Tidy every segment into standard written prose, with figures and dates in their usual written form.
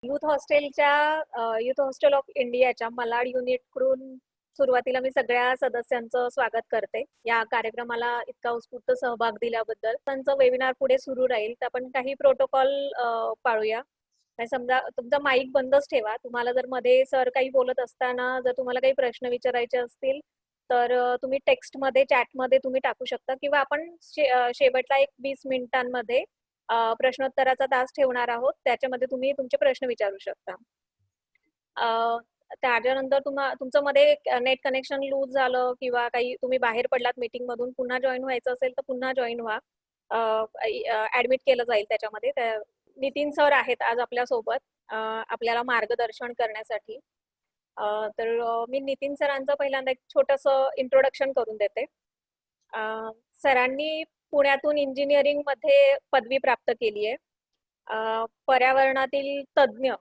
Youth hostel of इंडियाच्या malaad unit कडून सुरुवातीला मी सगळ्या सदस्यांचं स्वागत करते. या कार्यक्रमाला इतका उत्स्फूर्त सहभाग दिल्याबद्दल. त्यांचं वेबिनार पुढे सुरू राहील, तर आपण काही प्रोटोकॉल पाळूया. समजा तुमचा माईक बंदच ठेवा. तुम्हाला जर मध्ये सर काही बोलत असताना जर तुम्हाला काही प्रश्न विचारायचे असतील, तर तुम्ही टेक्स्टमध्ये, चॅटमध्ये तुम्ही टाकू शकता किंवा आपण शेवटला एक 20 मिनिटांमध्ये प्रश्नोत्तराचा तास ठेवणार आहोत. त्याच्यामध्ये तुम्ही तुमचे प्रश्न विचारू शकता. त्याच्यानंतर तुमचं मध्ये नेट कनेक्शन लूज झालं किंवा काही तुम्ही बाहेर पडलात मीटिंगमधून, पुन्हा जॉईन व्हायचं असेल तर पुन्हा जॉईन व्हा. ऍडमिट केलं जाईल त्याच्यामध्ये. नितीन सर आहेत आज आपल्यासोबत आपल्याला मार्गदर्शन करण्यासाठी. तर मी नितीन सरांचं पहिल्यांदा एक छोटंसं इंट्रोडक्शन करून देते. सरांनी पुण्यातून इंजिनिअरिंग मध्ये पदवी प्राप्त केली आहे. पर्यावरणातील तज्ज्ञ,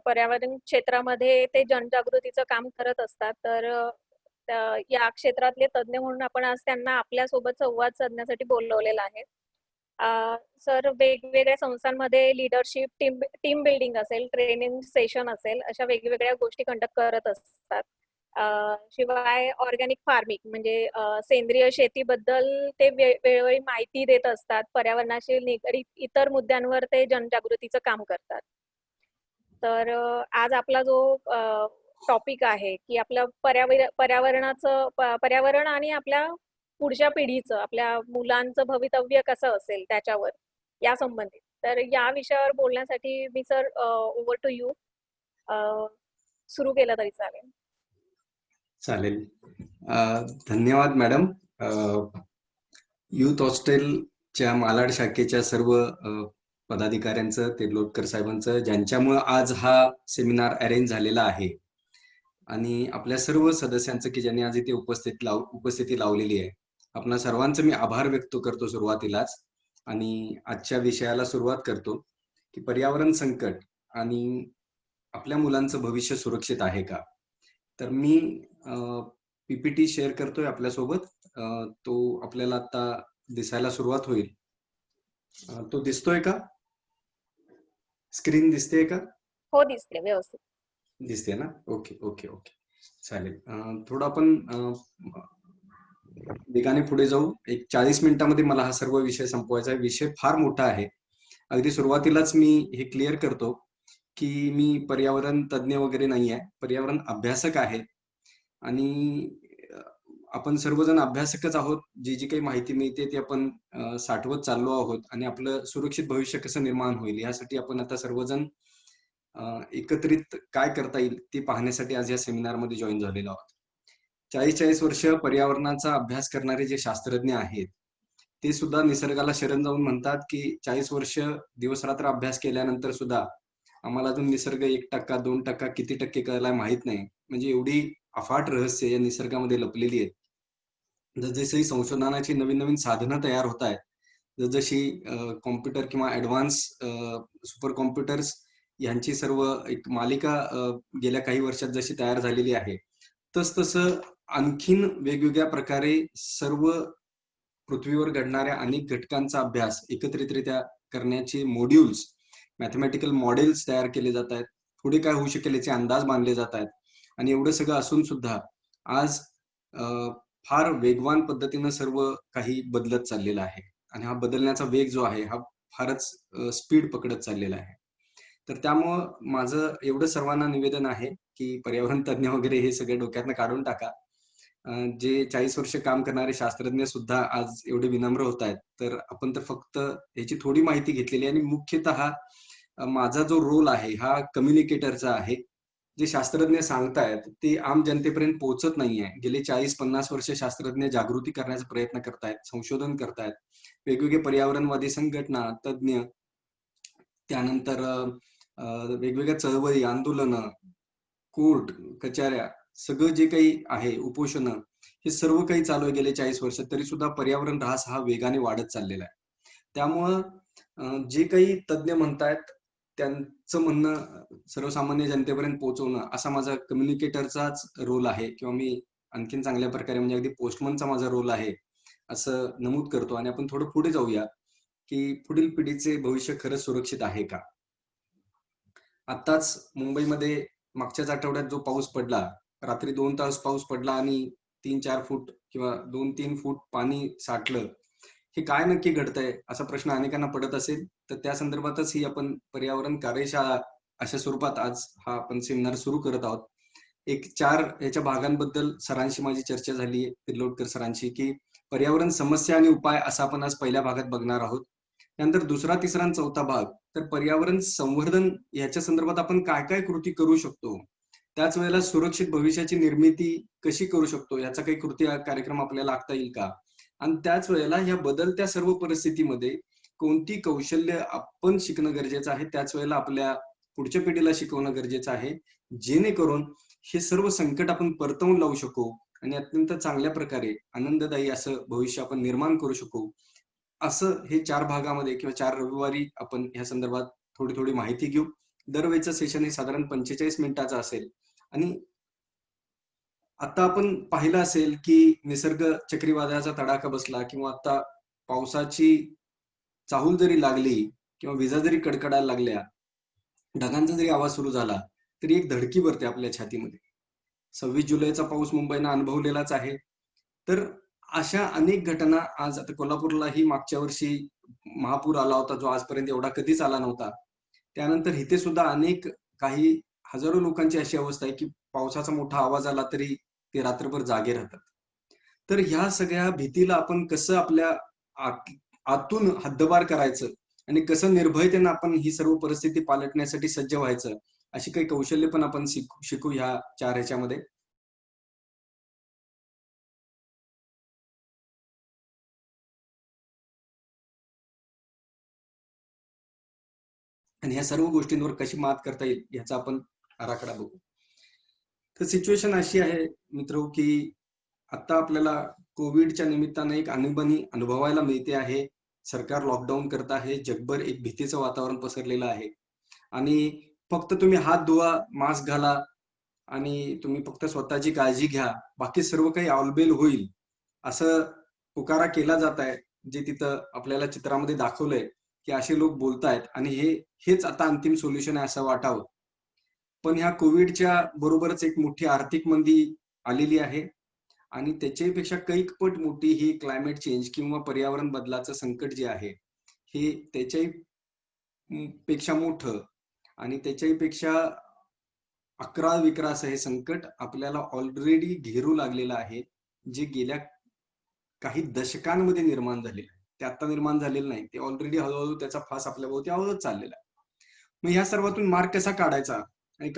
पर्यावरण क्षेत्रामध्ये ते जनजागृतीचं काम करत असतात. तर या क्षेत्रातले तज्ज्ञ म्हणून आपण आज त्यांना आपल्यासोबत संवाद साधण्यासाठी बोलवलेलं आहे. सर वेगवेगळ्या संस्थांमध्ये लिडरशिप, टीम बिल्डिंग असेल, ट्रेनिंग सेशन असेल, अशा वेगवेगळ्या गोष्टी कंडक्ट करत असतात. शिवाय ऑर्गॅनिक फार्मिंग म्हणजे सेंद्रिय शेतीबद्दल ते वेळोवेळी माहिती देत असतात. पर्यावरणाशी निगडीत इतर मुद्द्यांवर ते जनजागृतीचं काम करतात. तर आज आपला जो टॉपिक आहे की आपलं पर्यावरण आणि आपल्या पुढच्या पिढीचं, आपल्या मुलांचं भवितव्य कसं असेल त्याच्यावर, या संबंधित. तर या विषयावर बोलण्यासाठी मी सर ओव्हर टू यू. सुरू केलं तरी चालेल. चालेल. धन्यवाद मॅडम. युथ हॉस्टेलच्या मालाड शाखेच्या सर्व पदाधिकाऱ्यांचं, तेरलोटकर साहेबांचं, ज्यांच्यामुळे आज हा सेमिनार अरेंज झालेला आहे, आणि आपल्या सर्व सदस्यांचं की ज्यांनी आज इथे उपस्थिती लावलेली आहे. आपणा सर्वांचं मी आभार व्यक्त करतो सुरुवातीलाच, आणि आजच्या विषयाला सुरुवात करतो की पर्यावरण संकट आणि आपल्या मुलांचं भविष्य सुरक्षित आहे का. तर मी पीपीटी शेअर करतोय आपल्यासोबत. तो आपल्याला आता दिसायला सुरुवात होईल. तो दिसतोय का? स्क्रीन दिसते का? हो, दिसते, व्यवस्थित दिसते ना. ओके ओके ओके, चालेल. थोडं आपण वेगाने पुढे जाऊ. एक 40 मिनिटांमध्ये मला हा सर्व विषय संपवायचा आहे. विषय फार मोठा आहे. अगदी सुरुवातीलाच मी हे क्लिअर करतो की मी पर्यावरण तज्ज्ञ वगैरे नाही आहे, पर्यावरण अभ्यासक आहे. आणि आपण सर्वजण अभ्यासकच आहोत. जी जी काही माहिती मिळते ती आपण साठवत चाललो आहोत, आणि आपलं सुरक्षित भविष्य कसं निर्माण होईल यासाठी आपण आता सर्वजण एकत्रित काय करता येईल ते पाहण्यासाठी आज या सेमिनारमध्ये जॉईन झालेलो आहोत. 40 वर्ष पर्यावरणाचा अभ्यास करणारे जे शास्त्रज्ञ आहेत ते सुद्धा निसर्गाला शरण जाऊन म्हणतात की 40 वर्ष दिवस रात्र अभ्यास केल्यानंतर सुद्धा आम्हाला अजून निसर्ग 1%, 2%, किती टक्के कळलाय माहित नाही. म्हणजे एवढी अफाट रहस्य या निसर्गामध्ये लपलेली आहेत. जसजशी संशोधनाची नवीन नवीन साधनं तयार होत आहेत, जसजशी कॉम्प्युटर किंवा ऍडव्हान्स सुपर कॉम्प्युटर्स यांची सर्व एक मालिका गेल्या काही वर्षात जशी तयार झालेली आहे, तसतसं आणखीन वेगवेगळ्या प्रकारे सर्व पृथ्वीवर घडणाऱ्या अनेक घटकांचा अभ्यास एकत्रितरित्या करण्याचे मॉड्यूल्स, मॅथमॅटिकल मॉडेल्स तयार केले जात आहेत. पुढे काय होऊ शकेल याचे अंदाज बांधले जात आहेत. आणि एवढं सगळं असून सुद्धा आज फार वेगवान पद्धतीनं सर्व काही बदलत चाललेलं आहे, आणि हा बदलण्याचा वेग जो आहे हा फारच स्पीड पकडत चाललेला आहे. तर त्यामुळं माझं एवढं सर्वांना निवेदन आहे की पर्यावरण तज्ज्ञ वगैरे हे सगळे डोक्यातनं काढून टाका. जे 40 वर्ष काम करणारे शास्त्रज्ञ सुद्धा आज एवढे विनम्र होत आहेत, तर आपण तर फक्त याची थोडी माहिती घेतलेली आहे. आणि मुख्यतः माझा जो रोल आहे हा कम्युनिकेटरचा आहे. जे शास्त्रज्ञ सांगतायत ते आम जनतेपर्यंत पोहोचत नाहीये. गेले 40-50 वर्ष शास्त्रज्ञ जागृती करण्याचा प्रयत्न करतायत, संशोधन करतायत. वेगवेगळे पर्यावरणवादी संघटना, तज्ज्ञ, त्यानंतर वेगवेगळ्या चळवळी, आंदोलनं, कोर्ट कचऱ्या, सगळं जे काही आहे, उपोषणं, हे सर्व काही चालू आहे गेले 40 वर्ष. तरी सुद्धा पर्यावरण ऱ्हास हा वेगाने वाढत चाललेला आहे. त्यामुळं जे काही तज्ज्ञ म्हणतायत त्यांचं म्हणणं सर्वसामान्य जनतेपर्यंत पोहोचवणं असा माझा कम्युनिकेटरचाच रोल आहे, किंवा मी आणखीन चांगल्या प्रकारे म्हणजे अगदी पोस्टमनचा माझा रोल आहे असं नमूद करतो. आणि आपण थोडं पुढे जाऊया की पुढील पिढीचे भविष्य खरंच सुरक्षित आहे का. आताच मुंबईमध्ये मागच्याच आठवड्यात जो पाऊस पडला, रात्री 2 तास पाऊस पडला आणि 3-4 फूट किंवा 2-3 फूट पाणी साठलं. हे काय नक्की घडतंय असा प्रश्न अनेकांना पडत असेल, तर त्या संदर्भातच ही आपण पर्यावरण कार्यशाळा अशा स्वरूपात आज हा आपण सेमिनार सुरू करत आहोत. एक 4 याच्या भागांबद्दल सरांशी माझी चर्चा झाली आहे, तिर्लोटकर सरांशी, की पर्यावरण समस्या आणि उपाय असा आपण आज पहिल्या भागात बघणार आहोत. त्यानंतर दुसरा, तिसरा आणि चौथा भाग तर पर्यावरण संवर्धन याच्या संदर्भात आपण काय काय कृती करू शकतो, त्याच वेळेला सुरक्षित भविष्याची निर्मिती कशी करू शकतो, याचा काही कृती कार्यक्रम आपल्याला आखता येईल का, आणि त्याच वेळेला ह्या बदलत्या सर्व परिस्थितीमध्ये कोणती कौशल्य आपण शिकणं गरजेचं आहे, त्याच वेळेला आपल्या पुढच्या पिढीला शिकवणं गरजेचं आहे, जेणेकरून हे सर्व संकट आपण परतवून लावू शकू आणि अत्यंत चांगल्या प्रकारे आनंददायी असं भविष्य आपण निर्माण करू शकू. असं हे 4 भागामध्ये किंवा 4 रविवारी आपण ह्या संदर्भात थोडी थोडी माहिती घेऊ. दरवेळचं सेशन हे साधारण 45 मिनिटाचं असेल. आणि आता आपण पाहिलं असेल की निसर्ग चक्रीवादळाचा तडाखा बसला किंवा आता पावसाची चाहूल जरी लागली किंवा विजा जरी कडकडायला लागल्या, ढगांचा जरी आवाज सुरू झाला, तरी एक धडकी भरते आपल्या छातीमध्ये. 26 जुलैचा पाऊस मुंबईनं अनुभवलेलाच आहे. तर अशा अनेक घटना आज आता कोल्हापूरलाही मागच्या वर्षी महापूर आला होता, जो आजपर्यंत एवढा कधीच आला नव्हता. त्यानंतर इथे सुद्धा अनेक काही हजारो लोकांची अशी अवस्था आहे की पावसाचा मोठा आवाज आला तरी ते रात्रभर जागे राहतात. तर ह्या सगळ्या भीतीला आपण कसं आपल्या आतून हद्दपार करायचं आणि कसं निर्भयतेनं आपण ही सर्व परिस्थिती पालटण्यासाठी सज्ज व्हायचं, अशी काही कौशल्य पण आपण शिकू ह्या 4 ह्याच्यामध्ये. आणि ह्या सर्व गोष्टींवर कशी मात करता येईल याचा आपण आराखडा बघू. तर सिच्युएशन अशी आहे मित्र की आता आपल्याला कोविडच्या निमित्तानं एक आणीबाणी अनुभवायला मिळते आहे. सरकार लॉकडाऊन करत आहे, जगभर एक भीतीचं वातावरण पसरलेलं आहे आणि फक्त तुम्ही हात धुवा, मास्क घाला आणि तुम्ही फक्त स्वतःची काळजी घ्या, बाकी सर्व काही ऑलबेल होईल असं पुकारा केला जात आहे. जे तिथं आपल्याला चित्रामध्ये दाखवलंय की असे लोक बोलतायत आणि हेच आता अंतिम सोल्युशन आहे असं वाटावं. पण ह्या कोविडच्या बरोबरच एक मोठी आर्थिक मंदी आलेली आहे आणि त्याच्यापेक्षा कैक पट मोठी ही क्लायमेट चेंज किंवा पर्यावरण बदलाचं संकट जे आहे, हे त्याच्याही पेक्षा मोठं आणि त्याच्याही पेक्षा अकरा विकरा असं हे संकट आपल्याला ऑलरेडी घेरू लागलेलं आहे, जे गेल्या काही दशकांमध्ये निर्माण झालेलं आहे. ते आता निर्माण झालेलं नाही, ते ऑलरेडी हळूहळू त्याचा फास आपल्या भोवती आवळत चाललेला आहे. मग ह्या सर्वातून मार्ग कसा काढायचा आणि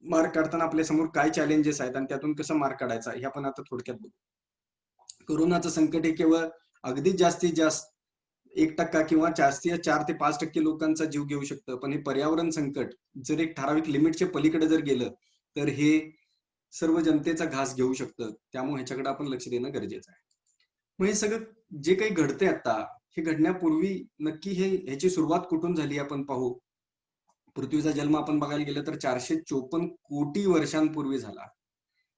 मार्ग काढताना आपल्या समोर काय चॅलेंजेस आहेत आणि त्यातून कसं मार्ग काढायचा हे आपण आता थोडक्यात बघू. कोरोनाचं संकट हे केवळ अगदी जास्तीत जास्त 1% किंवा जास्तीत 4 ते 5% लोकांचा जीव घेऊ शकतं, पण हे पर्यावरण संकट जर एक ठराविक लिमिटच्या पलीकडे जर गेलं तर हे सर्व जनतेचा घास घेऊ शकतं. त्यामुळे ह्याच्याकडे आपण लक्ष देणं गरजेचं आहे. मग हे सगळं जे काही घडतंय आता, हे घडण्यापूर्वी नक्की ह्याची सुरुवात कुठून झाली आपण पाहू. पृथ्वीचा जन्म आपण बघायला गेलं तर 454 कोटी वर्षांपूर्वी झाला.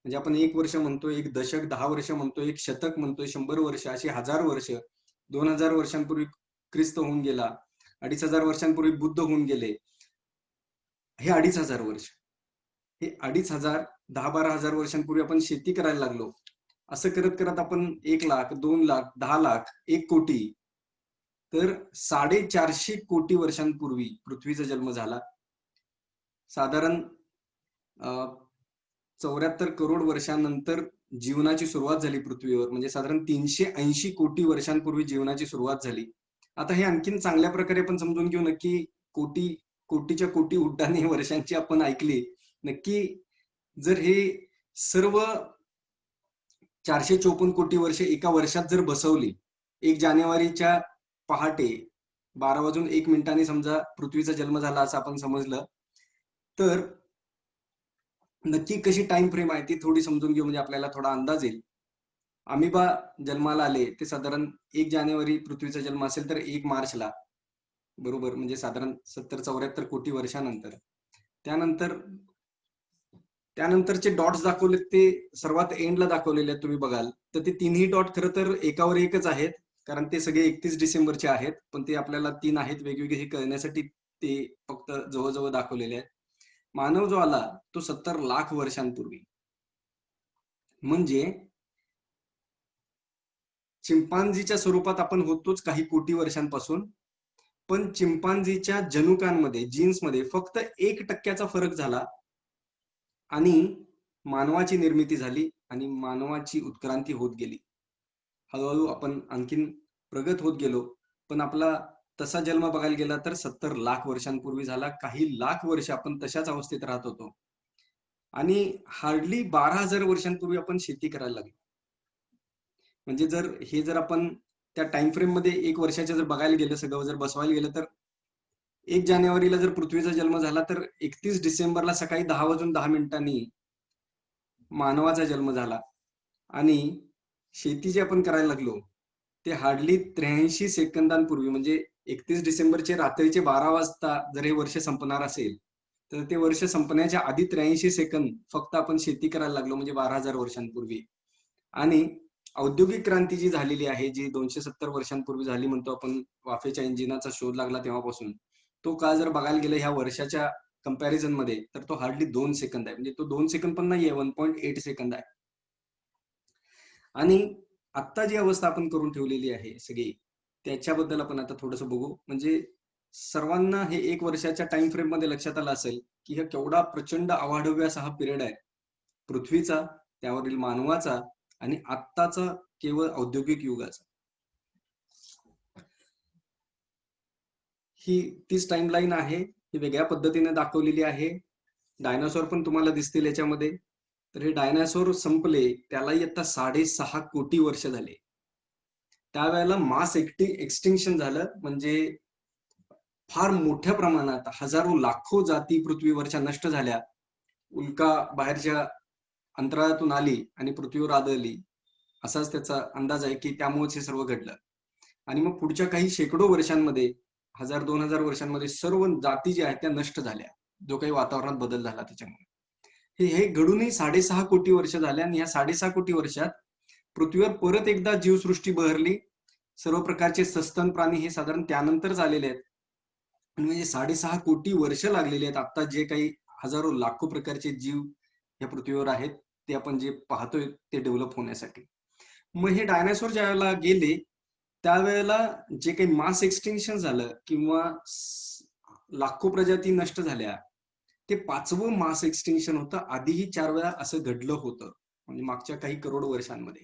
म्हणजे आपण 1 वर्ष म्हणतोय, 1 दशक, 10 वर्ष म्हणतोय, 1 शतक म्हणतोय, 100 वर्ष, अशी 1000 वर्ष, 2000 वर्षांपूर्वी ख्रिस्त होऊन गेला, 2500 वर्षांपूर्वी बुद्ध होऊन गेले. हे 2500 वर्ष, हे 2500, 10-12 हजार वर्षांपूर्वी आपण शेती करायला लागलो. असं करत करत आपण 1 लाख, 2 लाख, 10 लाख, 1 कोटी, तर 450 कोटी वर्षांपूर्वी पृथ्वीचा जन्म झाला. साधारण 74 करोड वर्षांनंतर जीवनाची सुरुवात झाली पृथ्वीवर. म्हणजे साधारण 380 कोटी वर्षांपूर्वी जीवनाची सुरुवात झाली. आता हे आणखीन चांगल्या प्रकारे आपण समजून घेऊ. नक्की कोटीच्या कोटी उड्डाणे वर्षांची आपण ऐकली. नक्की जर हे सर्व 454 कोटी वर्ष एका वर्षात जर बसवली, 1 जानेवारीच्या पहाटे 12:01 समजा पृथ्वीचा जन्म झाला असं आपण समजलं, तर नक्की कशी टाइम फ्रेम आहे ती थोडी समजून घेऊ, म्हणजे आपल्याला थोडा अंदाज येईल. अमिबा जन्माला आले ते साधारण 1 जानेवारी पृथ्वीचा जन्म असेल तर 1 मार्चला, बरोबर, म्हणजे साधारण 70-74 कोटी वर्षानंतर. त्यानंतरचे डॉट्स दाखवले ते सर्वात एंडला दाखवलेले आहेत, तुम्ही बघाल तर ते तिन्ही डॉट खरं तर एकावर एकच आहेत, कारण ते सगळे 31 डिसेंबरचे आहेत, पण ते आपल्याला 3 आहेत वेगवेगळे हे कळण्यासाठी ते फक्त जवळजवळ दाखवलेले आहेत. मानव जो आला तो 70 लाख वर्षांपूर्वी, म्हणजे चिंपांझीच्या स्वरूपात आपण होतोच काही कोटी वर्षांपासून, पण चिंपांझीच्या जनुकांमध्ये, जीन्समध्ये फक्त 1% फरक झाला आणि मानवाची निर्मिती झाली आणि मानवाची उत्क्रांती होत गेली. हळूहळू आपण आणखीन प्रगत होत गेलो, पण आपला तसा जन्म बघायला गेला तर 70 लाख वर्षांपूर्वी झाला. काही लाख वर्ष आपण तशाच अवस्थेत राहत होतो आणि हार्डली 12,000 वर्षांपूर्वी आपण शेती करायला लागलो. म्हणजे जर आपण त्या टाइम फ्रेम मध्ये 1 वर्षाच्या जर बघायला गेलं, सगळं जर बसवायला गेलं, तर 1 जानेवारीला जर पृथ्वीचा जन्म झाला तर 31 डिसेंबरला सकाळी 10:10 मानवाचा जन्म झाला आणि शेती जे आपण करायला लागलो ते हार्डली 83 सेकंदांपूर्वी, म्हणजे 31 डिसेंबरचे रात्रीचे 12 वाजता जर हे वर्ष संपणार असेल तर ते वर्ष संपण्याच्या आधी 83 सेकंद फक्त आपण शेती करायला लागलो, म्हणजे 12,000 वर्षांपूर्वी. आणि औद्योगिक क्रांती जी झालेली आहे, जी 270 वर्षांपूर्वी झाली म्हणतो आपण, वाफेच्या इंजिनाचा शोध लागला तेव्हापासून, तो काळ जर बघायला गेलं ह्या वर्षाच्या कंपॅरिझन मध्ये तर तो हार्डली 2 सेकंद आहे. म्हणजे तो 2 सेकंद पण नाहीये, 1.8 सेकंद आहे. आणि आत्ता जी अवस्था आपण करून ठेवलेली आहे सगळी, त्याच्याबद्दल आपण आता थोडंसं बघू. म्हणजे सर्वांना हे 1 वर्षाच्या टाइम फ्रेम मध्ये लक्षात आलं असेल की हा केवढा प्रचंड अवाढव्य असा हा पिरियड आहे पृथ्वीचा, त्यावरील मानवाचा आणि आत्ताचा केवळ औद्योगिक युगाचा. ही तीच टाइमलाईन आहे, ही वेगळ्या पद्धतीने दाखवलेली आहे. डायनासोर पण तुम्हाला दिसतील याच्यामध्ये. तर हे डायनासोर संपले त्यालाही आता 6.5 कोटी वर्ष झाले. त्यावेळेला मास एक्सटिंक्शन झालं, म्हणजे फार मोठ्या प्रमाणात हजारो लाखो जाती पृथ्वीवरच्या नष्ट झाल्या. उल्का बाहेरच्या अंतराळातून आली आणि पृथ्वीवर आदळली, असाच त्याचा अंदाज आहे की त्यामुळेच हे सर्व घडलं. आणि मग पुढच्या काही शेकडो वर्षांमध्ये, 1000-2000 वर्षांमध्ये सर्व जाती ज्या आहेत त्या नष्ट झाल्या, जो काही वातावरणात बदल झाला त्याच्यामुळे. हे घडूनही 6.5 कोटी वर्ष झाले आणि या 6.5 कोटी वर्षात पृथ्वीवर परत एकदा जीवसृष्टी बहरली. सर्व प्रकारचे सस्तन प्राणी हे साधारण त्यानंतरच आलेले आहेत. आणि म्हणजे 6.5 कोटी वर्ष लागलेली आहेत आता जे काही हजारो लाखो प्रकारचे जीव या पृथ्वीवर आहेत ते आपण जे पाहतोय ते डेव्हलप होण्यासाठी. मग हे डायनासोर ज्या वेळेला गेले त्यावेळेला जे काही मास एक्सटिंक्शन झालं किंवा लाखो प्रजाती नष्ट झाल्या, ते 5वं मास एक्सटिंक्शन होतं. आधीही 4 वेळा असं घडलं होतं, म्हणजे मागच्या काही करोड वर्षांमध्ये.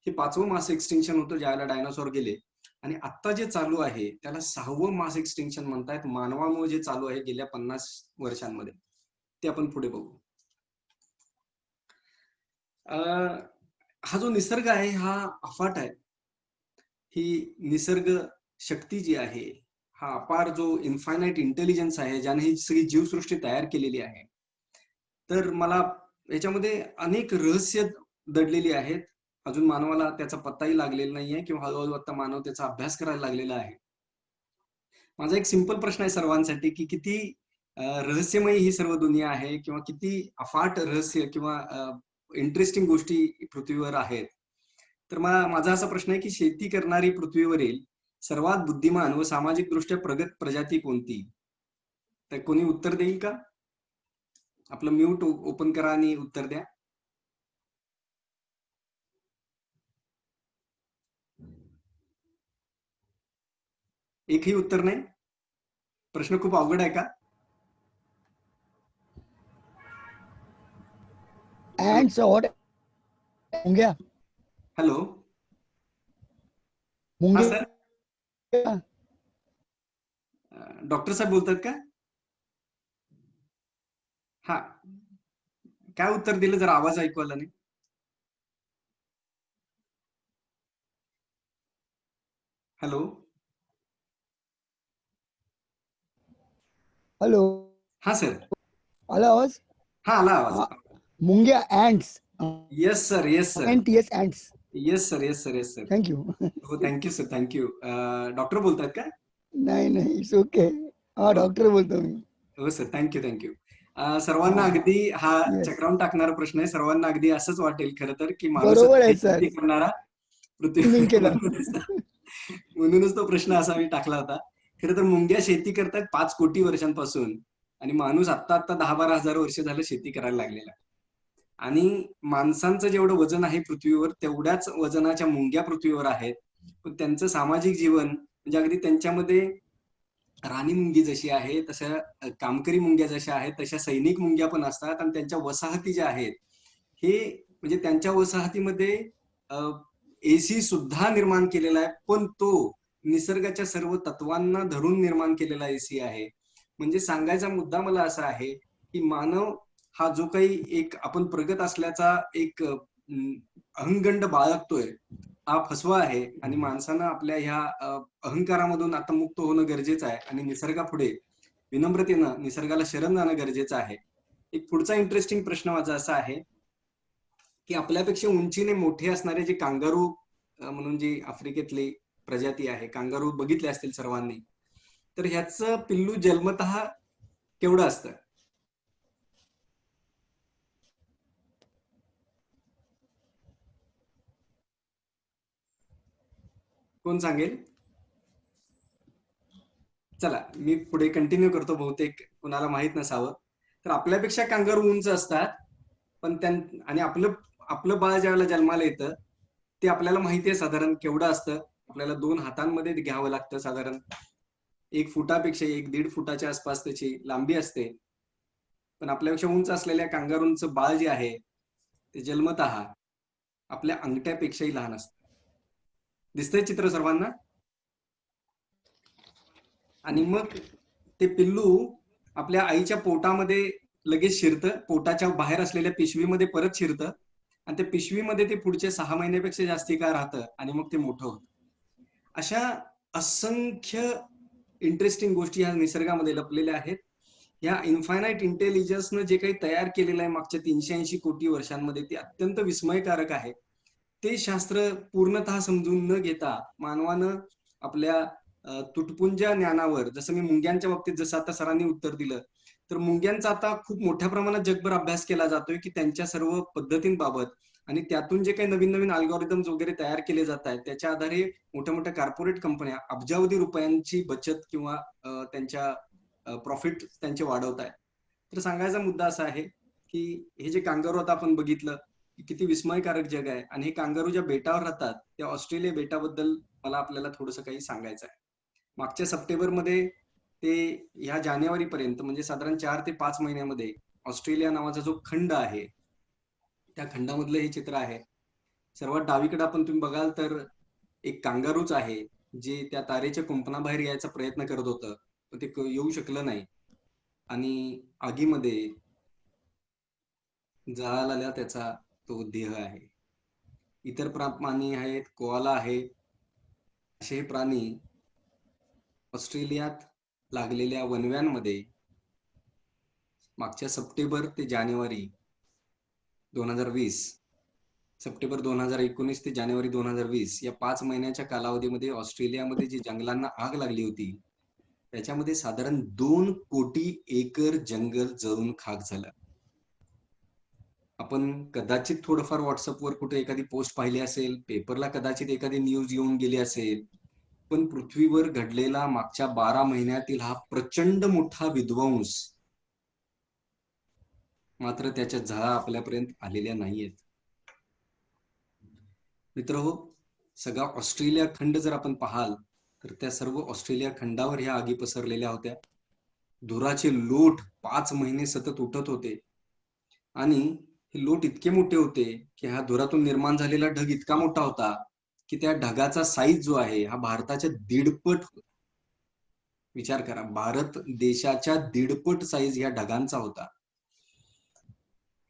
हे 5वं मास एक्सटिंक्शन होतं ज्यावेळेला डायनासोर गेले. आणि आता जे चालू आहे त्याला 6वं मास एक्सटिंक्शन म्हणतायत, मानवामुळे जे चालू आहे गेल्या 50 वर्षांमध्ये. ते आपण पुढे बघू. हा जो निसर्ग आहे हा अफाट आहे. ही निसर्ग शक्ती जी आहे, हा अपार जो इन्फायनाइट इंटेलिजन्स आहे ज्याने ही सगळी जीवसृष्टी तयार केलेली आहे. तर मला याच्यामध्ये अनेक रहस्य दडलेली आहेत. अजून मानवाला त्याचा पत्ताही लागलेला नाहीये किंवा हळूहळू आता मानव त्याचा अभ्यास करायला लागलेला आहे. माझा एक सिंपल प्रश्न आहे सर्वांसाठी की किती रहस्यमयी ही सर्व दुनिया आहे किंवा किती अफाट रहस्य किंवा इंटरेस्टिंग गोष्टी पृथ्वीवर आहेत. तर माझा असा प्रश्न आहे की शेती करणारी पृथ्वीवरील सर्वात बुद्धिमान व सामाजिक दृष्ट्या प्रगत प्रजाती कोणती? तर कोणी उत्तर देईल का? आपलं म्यूट ओपन करा आणि उत्तर द्या. एकही उत्तर नाही. प्रश्न खूप अवघड आहे का? ants और मुंग्या. हॅलो, हा मुंगे सर, डॉक्टर साहेब बोलतात का? हा, काय उत्तर दिलं जरा आवाज ऐकू आला नाही. Hello, hello. हा सर, आला आवाज? हा आला आवाज. हाँ, मुंग्या ants. Yes sir, yes sir, ant yes ants. Yes sir, yes sir, yes sir. Thank you. हो, थँक्यू सर, थँक्यू. डॉक्टर बोलतात का? नाही नाही, इट्स ओके. हा, डॉक्टर बोलतो मी. हो सर, थँक्यू थँक्यू. सर्वांना हा, अगदी हा येस, चक्रावून टाकणारा प्रश्न आहे. सर्वांना अगदी असंच वाटेल खरं तर की माणूस बरोबर आहे सर. करणारा लिंक केला. म्हणूनच तो प्रश्न असा मी टाकला होता. खरं तर मुंग्या शेती करतात 5 कोटी वर्षांपासून, आणि माणूस आता 10-12 हजार वर्ष झालं शेती करायला लागलेला. आणि माणसांचं जेवढं वजन आहे पृथ्वीवर, तेवढ्याच वजनाच्या मुंग्या पृथ्वीवर आहेत. पण त्यांचं सामाजिक जीवन म्हणजे अगदी त्यांच्यामध्ये राणी मुंगी जशी आहे, तशा कामकरी मुंग्या जशा आहेत, तशा सैनिक मुंग्या पण असतात. आणि त्यांच्या वसाहती ज्या आहेत, हे म्हणजे त्यांच्या वसाहतीमध्ये एसी सुद्धा निर्माण केलेला आहे, पण तो निसर्गाच्या सर्व तत्वांना धरून निर्माण केलेला एसी आहे. म्हणजे सांगायचा मुद्दा मला असा आहे की मानव हा जो काही एक आपण प्रगत असल्याचा एक अहंगंड बाळगतोय, हा फसवा आहे. आणि माणसानं आपल्या ह्या अहंकारामधून आता मुक्त होणं गरजेचं आहे आणि निसर्गापुढे विनम्रतेनं निसर्गाला शरण जाणं गरजेचं आहे. एक पुढचा इंटरेस्टिंग प्रश्न माझा असा आहे की आपल्यापेक्षा उंचीने मोठे असणारे जे कांगारू म्हणून जी आफ्रिकेतली प्रजाती आहे, कांगारू बघितले असतील सर्वांनी, तर ह्याचं पिल्लू जन्मतः केवढं असतं? कोण सांगेल? चला मी पुढे कंटिन्यू करतो, बहुतेक कुणाला माहित नसावं. तर आपल्यापेक्षा कांगारू उंच असतात, पण आणि आपलं आपलं बाळ ज्यावेळेला जन्माला येतं ते आपल्याला माहिती आहे साधारण केवढं असतं. आपल्याला 2 हातांमध्ये घ्यावं लागतं, साधारण 1 फुटापेक्षा 1-1.5 फुटाच्या आसपास त्याची लांबी असते. पण आपल्यापेक्षा उंच असलेल्या कांगारूंचं बाळ जे आहे ते जन्मतः आपल्या अंगठ्यापेक्षाही लहान असतं. दिसतंय चित्र सर्वांना? आणि मग ते पिल्लू आपल्या आईच्या पोटामध्ये लगेच शिरतं, पोटाच्या बाहेर असलेल्या पिशवीमध्ये परत शिरतं, आणि त्या पिशवीमध्ये ते पुढचे 6 महिन्यापेक्षा जास्ती काळ राहतं, आणि मग ते मोठं होतं. अशा असंख्य इंटरेस्टिंग गोष्टी ह्या निसर्गामध्ये लपलेल्या आहेत. ह्या इन्फायनाईट इंटेलिजन्सनं जे काही तयार केलेलं आहे मागच्या 380 कोटी वर्षांमध्ये, ते अत्यंत विस्मयकारक आहे. ते शास्त्र पूर्णतः समजून न घेता मानवानं आपल्या तुटपुंज्या ज्ञानावर, जसं मी मुंग्यांच्या बाबतीत जसं आता सरांनी उत्तर दिलं, तर मुंग्यांचा आता खूप मोठ्या प्रमाणात जगभर अभ्यास केला जातोय की त्यांच्या सर्व पद्धतींबाबत, आणि त्यातून जे काही नवीन नवीन अल्गोरिदम्स वगैरे तयार केले जात आहेत त्याच्या आधारे मोठ्या मोठ्या कॉर्पोरेट कंपन्या अब्जावधी रुपयांची बचत किंवा त्यांच्या प्रॉफिट त्यांचे वाढवत आहेत. तर सांगायचा मुद्दा असा आहे की हे जे कांगारू आता आपण बघितलं, किती विस्मयकारक जग आहे. आणि हे कांगारू ज्या बेटावर राहतात त्या ऑस्ट्रेलिया बेटाबद्दल मला आपल्याला थोडंसं काही सांगायचं आहे. मागच्या सप्टेंबरमध्ये ते ह्या जानेवारीपर्यंत म्हणजे साधारण 4 ते 5 महिन्यामध्ये ऑस्ट्रेलिया नावाचा जो खंड आहे त्या खंडामधलं हे चित्र आहे. सर्वात डावीकडे आपण तुम्ही बघाल तर एक कांगारूच आहे जे त्या तारेच्या कुंपणाबाहेर यायचा प्रयत्न करत होतं, पण ते येऊ शकलं नाही आणि आगीमध्ये जळालेला त्याचा तो देह आहे. इतर प्राणी आहेत, कोआला आहे. असे हे प्राणी ऑस्ट्रेलियात लागलेल्या वणव्यांमध्ये मागच्या सप्टेंबर ते जानेवारी 2020, सप्टेंबर 2019 ते जानेवारी 2020 या 5 महिन्याच्या कालावधीमध्ये ऑस्ट्रेलियामध्ये जी जंगलांना आग लागली होती त्याच्यामध्ये साधारण 2 कोटी एकर जंगल जळून खाक झालं. आपण कदाचित थोडंफार व्हॉट्सअपवर कुठे एखादी पोस्ट पाहिली असेल, पेपरला कदाचित एखादी न्यूज येऊन गेली असेल, पण पृथ्वीवर घडलेला मागच्या 12 महिन्यातील हा प्रचंड मोठा विध्वंस मात्र त्याच्या झळा आपल्यापर्यंत आलेल्या नाहीयेत. मित्रहो, सगळा ऑस्ट्रेलिया खंड जर आपण पाहाल तर त्या सर्व ऑस्ट्रेलिया खंडावर ह्या आगी पसरलेल्या होत्या. धुराचे लोट 5 महिने सतत उठत होते, आणि हे लोट इतके मोठे होते की हा धुरातून निर्माण झालेला ढग इतका मोठा होता की त्या ढगाचा साईज जो आहे हा भारताच्या 1.5 पट, विचार करा, भारत देशाच्या 1.5 पट साईज या ढगांचा होता.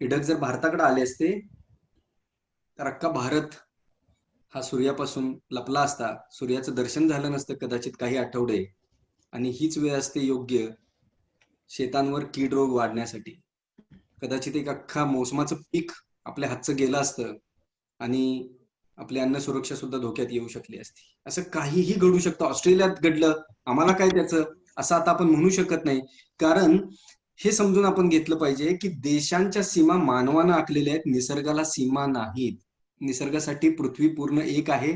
हे ढग जर भारताकडे आले असते तर अख्खा भारत हा सूर्यापासून लपला असता, सूर्याचं दर्शन झालं नसतं कदाचित काही आठवडे, आणि हीच वेळ असते योग्य शेतांवर कीड रोग वाढण्यासाठी. कदाचित एक अख्खा मोसमाचं पीक आपल्या हातचं गेलं असतं आणि आपली अन्न सुरक्षा सुद्धा धोक्यात येऊ शकली असती. असं काहीही घडू शकतं. ऑस्ट्रेलियात घडलं, आम्हाला काय त्याचं, असं आता आपण म्हणू शकत नाही. कारण हे समजून आपण घेतलं पाहिजे की देशांच्या सीमा मानवानं आखलेल्या आहेत, निसर्गाला सीमा नाहीत. निसर्गासाठी पृथ्वी पूर्ण एक आहे.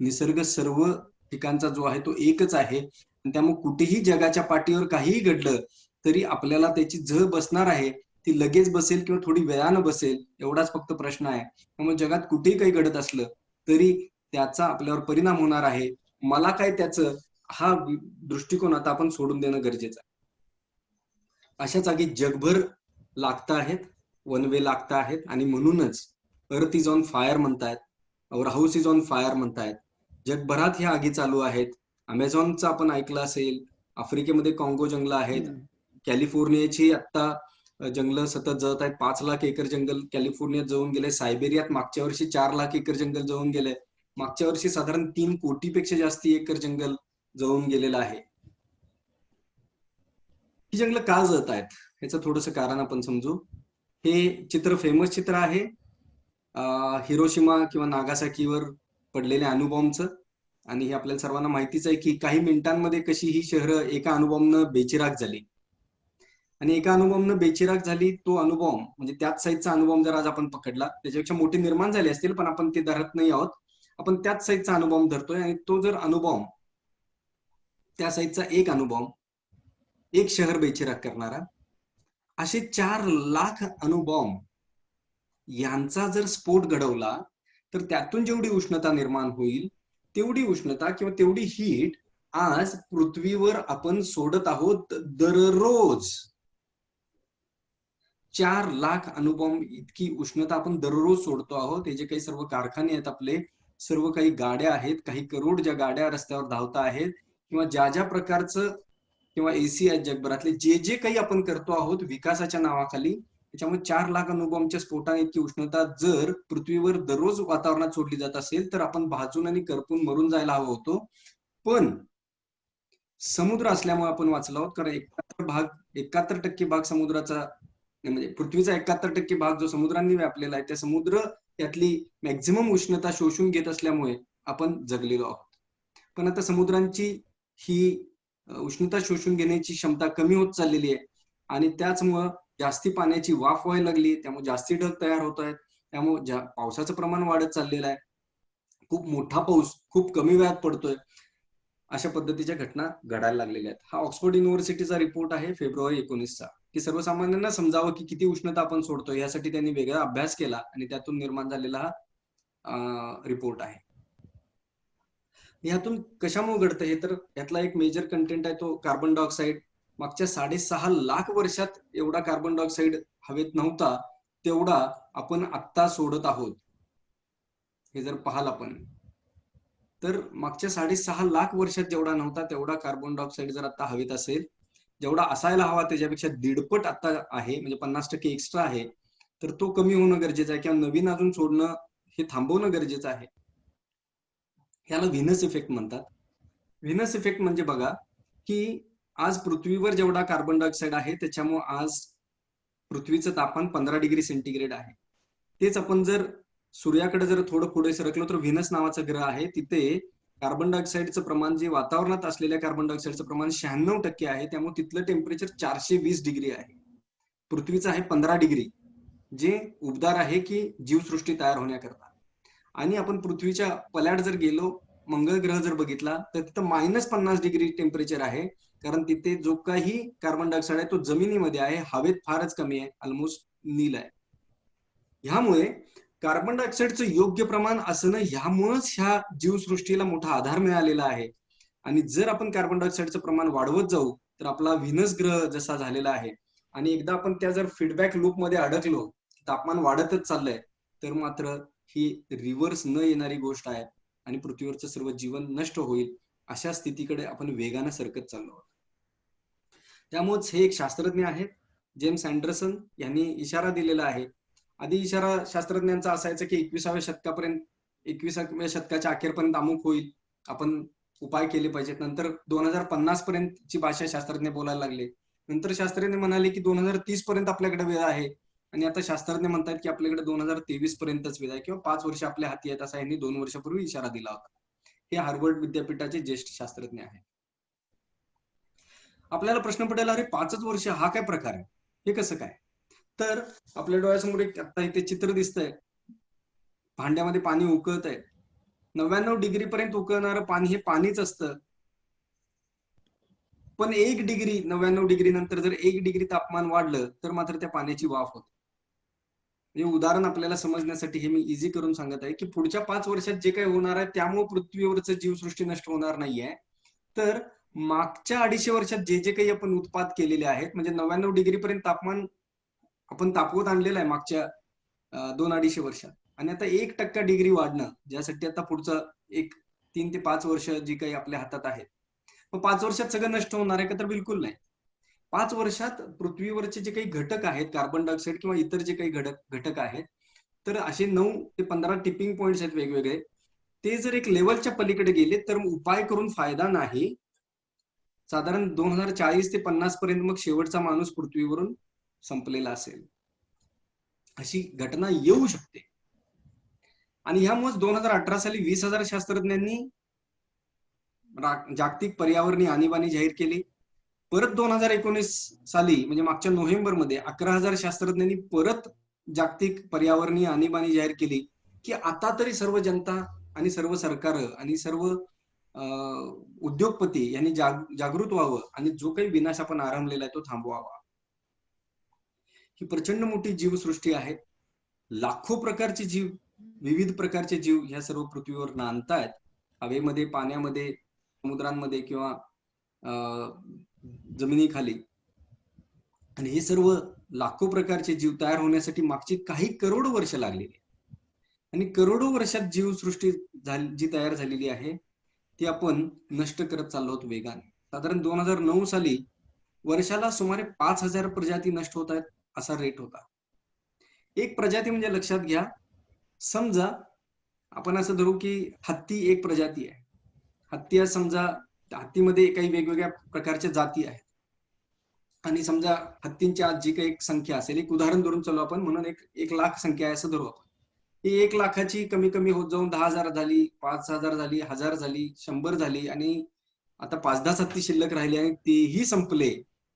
निसर्ग सर्व ठिकाणचा जो आहे तो एकच आहे. आणि त्यामुळे कुठेही जगाच्या पाठीवर काहीही घडलं तरी आपल्याला त्याची झळ बसणार आहे, ती लगेच बसेल किंवा थोडी वेळानं बसेल एवढाच फक्त प्रश्न आहे. त्यामुळे जगात कुठेही काही घडत असलं तरी त्याचा आपल्यावर परिणाम होणार आहे. मला काय त्याचं हा दृष्टिकोन आता आपण सोडून देणं गरजेचं आहे. अशा जागी जगभर लागता आहेत, वन वे लागता आहेत आणि म्हणूनच अर्थ इज ऑन फायर म्हणतायत, our house is on fire म्हणतायत. जगभरात ह्या आगी चालू आहेत. अमेझॉनचं आपण ऐकलं असेल, आफ्रिकेमध्ये काँगो जंगल आहेत, कॅलिफोर्नियाची आता जंगल सतत जळत आहेत. 5 लाख एकर जंगल कॅलिफोर्नियात जळून गेले. सायबेरियात मागच्या वर्षी 4 लाख एकर जंगल जळून गेले. मागच्या वर्षी साधारण 3 कोटीपेक्षा जास्त एकर जंगल जळून गेलेलं आहे. ही जंगल का जळत आहेत याचं थोडंसं कारण आपण समजू. हे चित्र फेमस चित्र आहे हिरोशिमा किंवा नागासाकीवर पडलेल्या अणुबॉम्बचं. आणि हे आपल्याला सर्वांना माहितीच आहे की काही मिनिटांमध्ये कशी ही शहरं एका अणुबॉम्बनं बेचिराख झाली. आणि एका अणुबॉम्बनं बेचिराख झाली. तो अणुबॉम्ब म्हणजे त्याच साईजचा अणुबॉम्ब जर आज आपण पकडला त्याच्यापेक्षा मोठे निर्माण झाले असतील, पण आपण ते धरत नाही आहोत. आपण त्याच साईजचा अणुबॉम्ब धरतोय आणि तो जर अणुबॉम्ब त्या साईजचा एक अणुबॉम्ब एक शहर बेचिराख करणारा, असे 4 लाख अणुबॉम्ब यांचा जर स्फोट घडवला तर त्यातून जेवढी उष्णता निर्माण होईल तेवढी उष्णता किंवा तेवढी हीट आज पृथ्वीवर आपण सोडत आहोत दररोज. 4 लाख अणुबॉम्ब इतकी उष्णता आपण दररोज सोडतो आहोत. हे जे काही सर्व कारखाने आहेत आपले, सर्व काही गाड्या आहेत, काही करोड ज्या गाड्या रस्त्यावर धावता आहेत किंवा ज्या ज्या प्रकारचं किंवा एसी आहेत जगभरातले, जे जे काही आपण करतो आहोत विकासाच्या नावाखाली, त्याच्यामुळे 4 लाख अणुबॉम्बच्या स्फोटाने इतकी उष्णता जर पृथ्वीवर दररोज वातावरणात सोडली जात असेल तर आपण भाजून आणि करपून मरून जायला हवं होतो. पण समुद्र असल्यामुळे आपण वाचलो आहोत, कारण 71% भाग समुद्राचा म्हणजे पृथ्वीचा 71% भाग जो समुद्रांनी व्यापलेला आहे, त्या समुद्र त्यातली मॅक्झिमम उष्णता शोषून घेत असल्यामुळे आपण जगलेलो आहोत. पण आता समुद्रांची ही उष्णता शोषून घेण्याची क्षमता कमी होत चाललेली आहे आणि त्याचमुळं जास्ती पाण्याची वाफ व्हायला लागली, त्यामुळे जास्ती ढग तयार होत आहेत. त्यामुळे पावसाचं प्रमाण वाढत चाललेलं आहे. खूप मोठा पाऊस खूप कमी वेळात पडतोय. अशा पद्धतीच्या घटना घडायला लागलेल्या आहेत. हा ऑक्सफोर्ड युनिव्हर्सिटीचा रिपोर्ट आहे फेब्रुवारी 19चा, की सर्वसामान्यांना समजावं की किती उष्णता आपण सोडतोय. यासाठी त्यांनी वेगळा अभ्यास केला आणि त्यातून निर्माण झालेला हा रिपोर्ट आहे. यातून कशामुळे घडतं हे तर यातला एक मेजर कंटेंट आहे तो कार्बन डायऑक्साईड. मागच्या 6.5 लाख वर्षात एवढा कार्बन डायऑक्साईड हवेत नव्हता तेवढा आपण आत्ता सोडत आहोत. हे जर पाहाल आपण तर मागच्या 6.5 लाख वर्षात जेवढा नव्हता तेवढा कार्बन डायऑक्साईड जर आता हवेत असेल, जेवढा असायला हवा त्याच्यापेक्षा 1.5 पट आता आहे, म्हणजे 50% एक्स्ट्रा आहे. तर तो कमी होणं गरजेचं आहे किंवा नवीन अजून सोडणं हे थांबवणं गरजेचं आहे. याला व्हीनस इफेक्ट म्हणतात. व्हीनस इफेक्ट म्हणजे बघा की आज पृथ्वीवर जेवढा कार्बन डायऑक्साईड आहे त्याच्यामुळे आज पृथ्वीचं तापमान 15 डिग्री सेंटीग्रेड आहे. तेच आपण जर सूर्याकडे जर थोडं पुढे सरकलो तर व्हीनस नावाचा ग्रह आहे, तिथे कार्बन डायऑक्साईडचं प्रमाण जे वातावरणात असलेल्या कार्बन डायऑक्साईडचं प्रमाण 96% आहे. त्यामुळे तिथलं टेम्परेचर 420 डिग्री आहे. पृथ्वीचं आहे 15 डिग्री, जे उबदार आहे की जीवसृष्टी तयार होण्याकरता. आणि आपण पृथ्वीच्या पल्याड जर गेलो, मंगळ ग्रह जर बघितला तर तिथं -50 डिग्री टेम्परेचर आहे, कारण तिथे जो काही कार्बन डायऑक्साईड आहे तो जमिनीमध्ये आहे, हवेत फारच कमी आहे, ऑलमोस्ट नील आहे. ह्यामुळे कार्बन डायऑक्साईडचं योग्य प्रमाण असणं, ह्यामुळेच ह्या जीवसृष्टीला मोठा आधार मिळालेला आहे. आणि जर आपण कार्बन डायऑक्साईडचं प्रमाण वाढवत जाऊ तर आपला व्हीनस ग्रह जसा झालेला आहे आणि एकदा आपण त्या जर फीडबॅक लूप मध्ये अडकलो, तापमान वाढतच चाललंय, तर मात्र ही रिव्हर्स न येणारी गोष्ट आहे आणि पृथ्वीवरचं सर्व जीवन नष्ट होईल. अशा स्थितीकडे आपण वेगानं सरकत चाललो आहोत. त्यामुळेच हे एक शास्त्रज्ञ आहेत जेम्स अँडरसन यांनी इशारा दिलेला आहे. आधी इशारा शास्त्रज्ञांचा असायचा की 21व्या शतकाच्या अखेरपर्यंत अमुक होईल, आपण उपाय केले पाहिजेत. नंतर 2050 पर्यंतची भाषा शास्त्रज्ञ बोलायला लागले. नंतर शास्त्रज्ञ म्हणाले की 2030 पर्यंत आपल्याकडे वेळ आहे आणि आता शास्त्रज्ञ म्हणतात की आपल्याकडे 2023 पर्यंतच वेळ आहे किंवा 5 वर्ष आपल्या हाती आहेत, असा यांनी 2 वर्षापूर्वी इशारा दिला होता. हे हार्वर्ड विद्यापीठाचे ज्येष्ठ शास्त्रज्ञ आहेत. आपल्याला प्रश्न पडेल, अरे 5च वर्ष हा काय प्रकार आहे, हे कसं काय? तर आपल्या डोळ्यासमोर एक आता इथे चित्र दिसतंय, भांड्यामध्ये पाणी उकळत आहे. 99 डिग्री पर्यंत उकळणारं पाणी हे पाणीच असतं. पण 1 डिग्री 99 डिग्री नंतर जर 1 डिग्री तापमान वाढलं तर मात्र त्या पाण्याची वाफ होते. म्हणजे उदाहरण आपल्याला समजण्यासाठी हे मी इझी करून सांगत आहे की पुढच्या 5 वर्षात जे काही होणार आहे त्यामुळे पृथ्वीवरचं जीवसृष्टी नष्ट होणार नाहीये. तर मागच्या 250 वर्षात जे जे काही आपण उत्पाद केलेले आहेत, म्हणजे 99 डिग्री पर्यंत तापमान आपण तापवत आणलेलं आहे मागच्या 2-2.5 वर्षात, आणि आता 1% वाढणं, ज्यासाठी आता पुढचं 3 ते 5 वर्ष जी काही आपल्या हातात आहेत. मग 5 वर्षात सगळं नष्ट होणार आहे का? तर बिलकुल नाही. 5 वर्षात पृथ्वीवरचे जे काही घटक आहेत, कार्बन डायऑक्साईड किंवा इतर जे काही घटक आहेत, तर असे 9 ते 15 टिपिंग पॉइंट्स आहेत वेगवेगळे. ते जर एक लेवलच्या पलीकडे गेले तर उपाय करून फायदा नाही. साधारण 2040 ते 50 पर्यंत मग शेवटचा माणूस पृथ्वीवरून संपलेला असेल, अशी घटना येऊ शकते. आणि ह्यामुळे 2018 साली 20,000 शास्त्रज्ञांनी जागतिक पर्यावरणीय आणीबाणी जाहीर केली. परत 2019 साली म्हणजे मागच्या नोव्हेंबरमध्ये 11,000 शास्त्रज्ञांनी परत जागतिक पर्यावरणीय आणीबाणी जाहीर केली की आता तरी सर्व जनता आणि सर्व सरकार आणि सर्व उद्योगपती यांनी जागृत व्हावं आणि जो काही विनाश आपण आरंभलेला आहे तो थांबवावा. ही प्रचंड मोठी जीवसृष्टी आहे. लाखो प्रकारचे जीव, विविध प्रकारचे जीव ह्या सर्व पृथ्वीवर नांदतायत, हवेमध्ये, पाण्यामध्ये, समुद्रांमध्ये किंवा जमिनीखाली. आणि हे सर्व लाखो प्रकारचे जीव तयार होण्यासाठी मागची काही करोडो वर्ष लागलेली. आणि करोडो वर्षात जीवसृष्टी जी तयार झालेली आहे ती आपण नष्ट करत चाललो आहोत वेगाने. साधारण 2009 साली वर्षाला सुमारे 5,000 प्रजाती नष्ट होत आहेत असा रेट होता. एक प्रजाती म्हणजे लक्षात घ्या, समजा आपण असं धरू की हत्ती एक प्रजाती आहे. हत्ती आहे समजा, हत्तीमध्ये काही वेगवेगळ्या प्रकारच्या जाती आहेत आणि समजा हत्तींची आज जी काही संख्या असेल, एक उदाहरण धरून चालू आपण, म्हणून 1 लाख संख्या आहे असं धरू आपण. ही 1 लाखाची कमी कमी होत जाऊन 10,000 झाली, 5,000 झाली, 1,000 झाली, 100 झाली आणि आता 5-10 हत्ती शिल्लक राहिले आणि तेही संपले,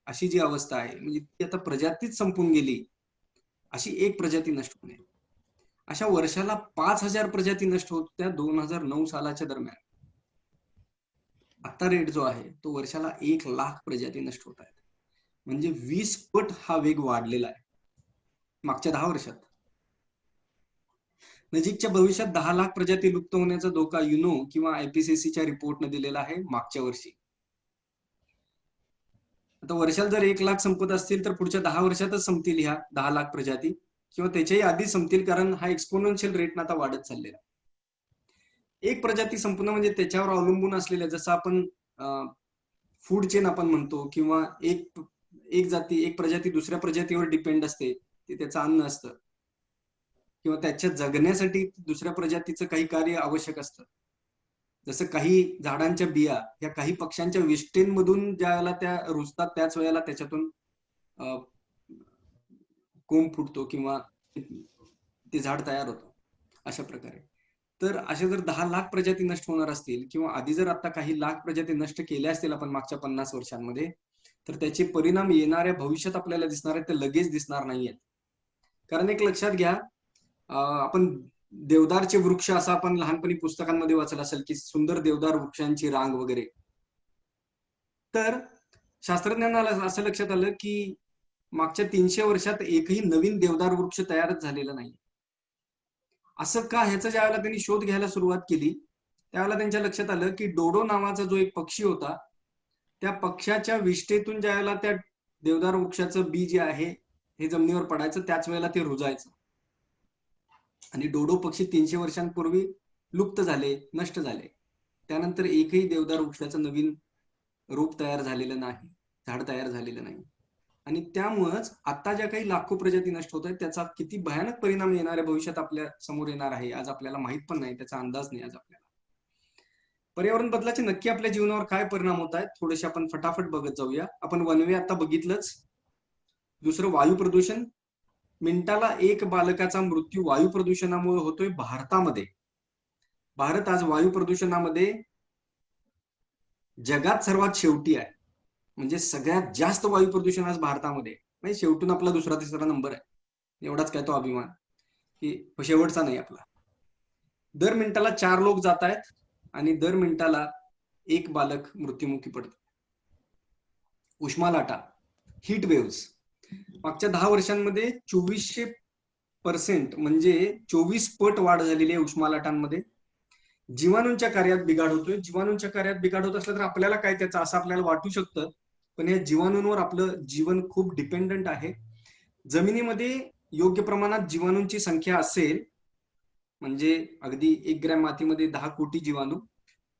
अशी जी अवस्था आहे, म्हणजे ती आता प्रजातीच संपून गेली, अशी एक प्रजाती नष्ट होणे. अशा वर्षाला 5,000 प्रजाती नष्ट होत त्या 2009 सालाच्या दरम्यान. आता रेट जो आहे तो वर्षाला 1 लाख प्रजाती नष्ट होत आहेत. म्हणजे 20 पट हा वेग वाढलेला आहे मागच्या 10 वर्षात. नजीकच्या भविष्यात 10 लाख प्रजाती लुप्त होण्याचा धोका युनो किंवा आयपीसीसीच्या रिपोर्टने दिलेला आहे मागच्या वर्षी. आता वर्षाला जर 1 लाख संपत असतील तर पुढच्या 10 वर्षातच संपतील ह्या 10 लाख प्रजाती, किंवा त्याच्याही आधी संपतील, कारण हा एक्सपोनेन्शियल रेटनं आता वाढत चाललेला. एक प्रजाती संपणं म्हणजे त्याच्यावर अवलंबून असलेल्या, जसं आपण फूड चेन आपण म्हणतो, किंवा एक प्रजाती दुसऱ्या प्रजातीवर डिपेंड असते, ते त्याचं अन्न असतं, किंवा त्याच्या जगण्यासाठी दुसऱ्या प्रजातीचं काही कार्य आवश्यक असतं. जसं काही झाडांच्या बिया या काही पक्ष्यांच्या विष्ठेमधून ज्या वेळेला त्या रुजतात त्याच वेळेला त्याच्यातून कोंब फुटतो किंवा ते झाड तयार होतं, अशा प्रकारे. तर अशा जर 10 लाख प्रजाती नष्ट होणार असतील, किंवा आधी जर आता काही लाख प्रजाती नष्ट केल्या असतील आपण मागच्या 50 वर्षांमध्ये, तर त्याचे परिणाम येणाऱ्या भविष्यात आपल्याला दिसणार आहेत, ते लगेच दिसणार नाहीयेत. कारण एक लक्षात घ्या, आपण देवदारचे वृक्ष असं आपण लहानपणी पुस्तकांमध्ये वाचलं असेल की सुंदर देवदार वृक्षांची रांग वगैरे. तर शास्त्रज्ञांना असं लक्षात आलं की मागच्या 300 वर्षात एकही नवीन देवदार वृक्ष तयारच झालेला नाही. असं का? ह्याचा ज्यावेळेला त्यांनी शोध घ्यायला सुरुवात केली त्यावेळेला त्यांच्या लक्षात आलं की डोडो नावाचा जो एक पक्षी होता, त्या पक्षाच्या विष्ठेतून ज्यावेळेला त्या देवदार वृक्षाचं बी जे आहे हे जमिनीवर पडायचं, त्याच वेळेला ते रुजायचं. आणि डोडो पक्षी 300 वर्षांपूर्वी लुप्त झाले, नष्ट झाले. त्यानंतर एकही देवदार वृक्षाचं नवीन रूप तयार झालेलं नाही, झाड तयार झालेलं नाही. आणि त्यामुळेच आता ज्या काही लाखो प्रजाती नष्ट होत आहेत त्याचा किती भयानक परिणाम येणाऱ्या भविष्यात आपल्या समोर येणार आहे आज आपल्याला माहित पण नाही, त्याचा अंदाज नाही आज आपल्याला. पर्यावरण बदलाचे नक्की आपल्या जीवनावर काय परिणाम होत आहेत थोडेसे आपण फटाफट बघत जाऊया. आपण वनवे आता बघितलंच. दुसरं वायू प्रदूषण. मिनिटाला 1 बालकाचा मृत्यू वायू प्रदूषणामुळे होतोय भारतामध्ये. भारत आज वायू प्रदूषणामध्ये जगात सर्वात शेवटी आहे. म्हणजे सगळ्यात जास्त वायू प्रदूषण आज भारतामध्ये, म्हणजे शेवटून आपला 2रा-3रा नंबर आहे. एवढाच काय तो अभिमान की शेवटचा नाही आपला. दर मिनिटाला 4 लोक जात आहेत आणि दर मिनिटाला 1 बालक मृत्युमुखी पडतं. उष्मा हीट वेव्स मागच्या 10 वर्षांमध्ये 2400% म्हणजे 24 पट वाढ झालेली आहे उष्मा लाटांमध्ये. जीवाणूंच्या कार्यात बिघाड होतोय. जीवाणूंच्या कार्यात बिघाड होत असलं तर आपल्याला काय त्याचं असं आपल्याला वाटू शकतं, पण या जीवाणूंवर आपलं जीवन खूप डिपेंडंट आहे. जमिनीमध्ये योग्य प्रमाणात जीवाणूंची संख्या असेल, म्हणजे अगदी 1 ग्रॅम मातीमध्ये 10 कोटी जीवाणू,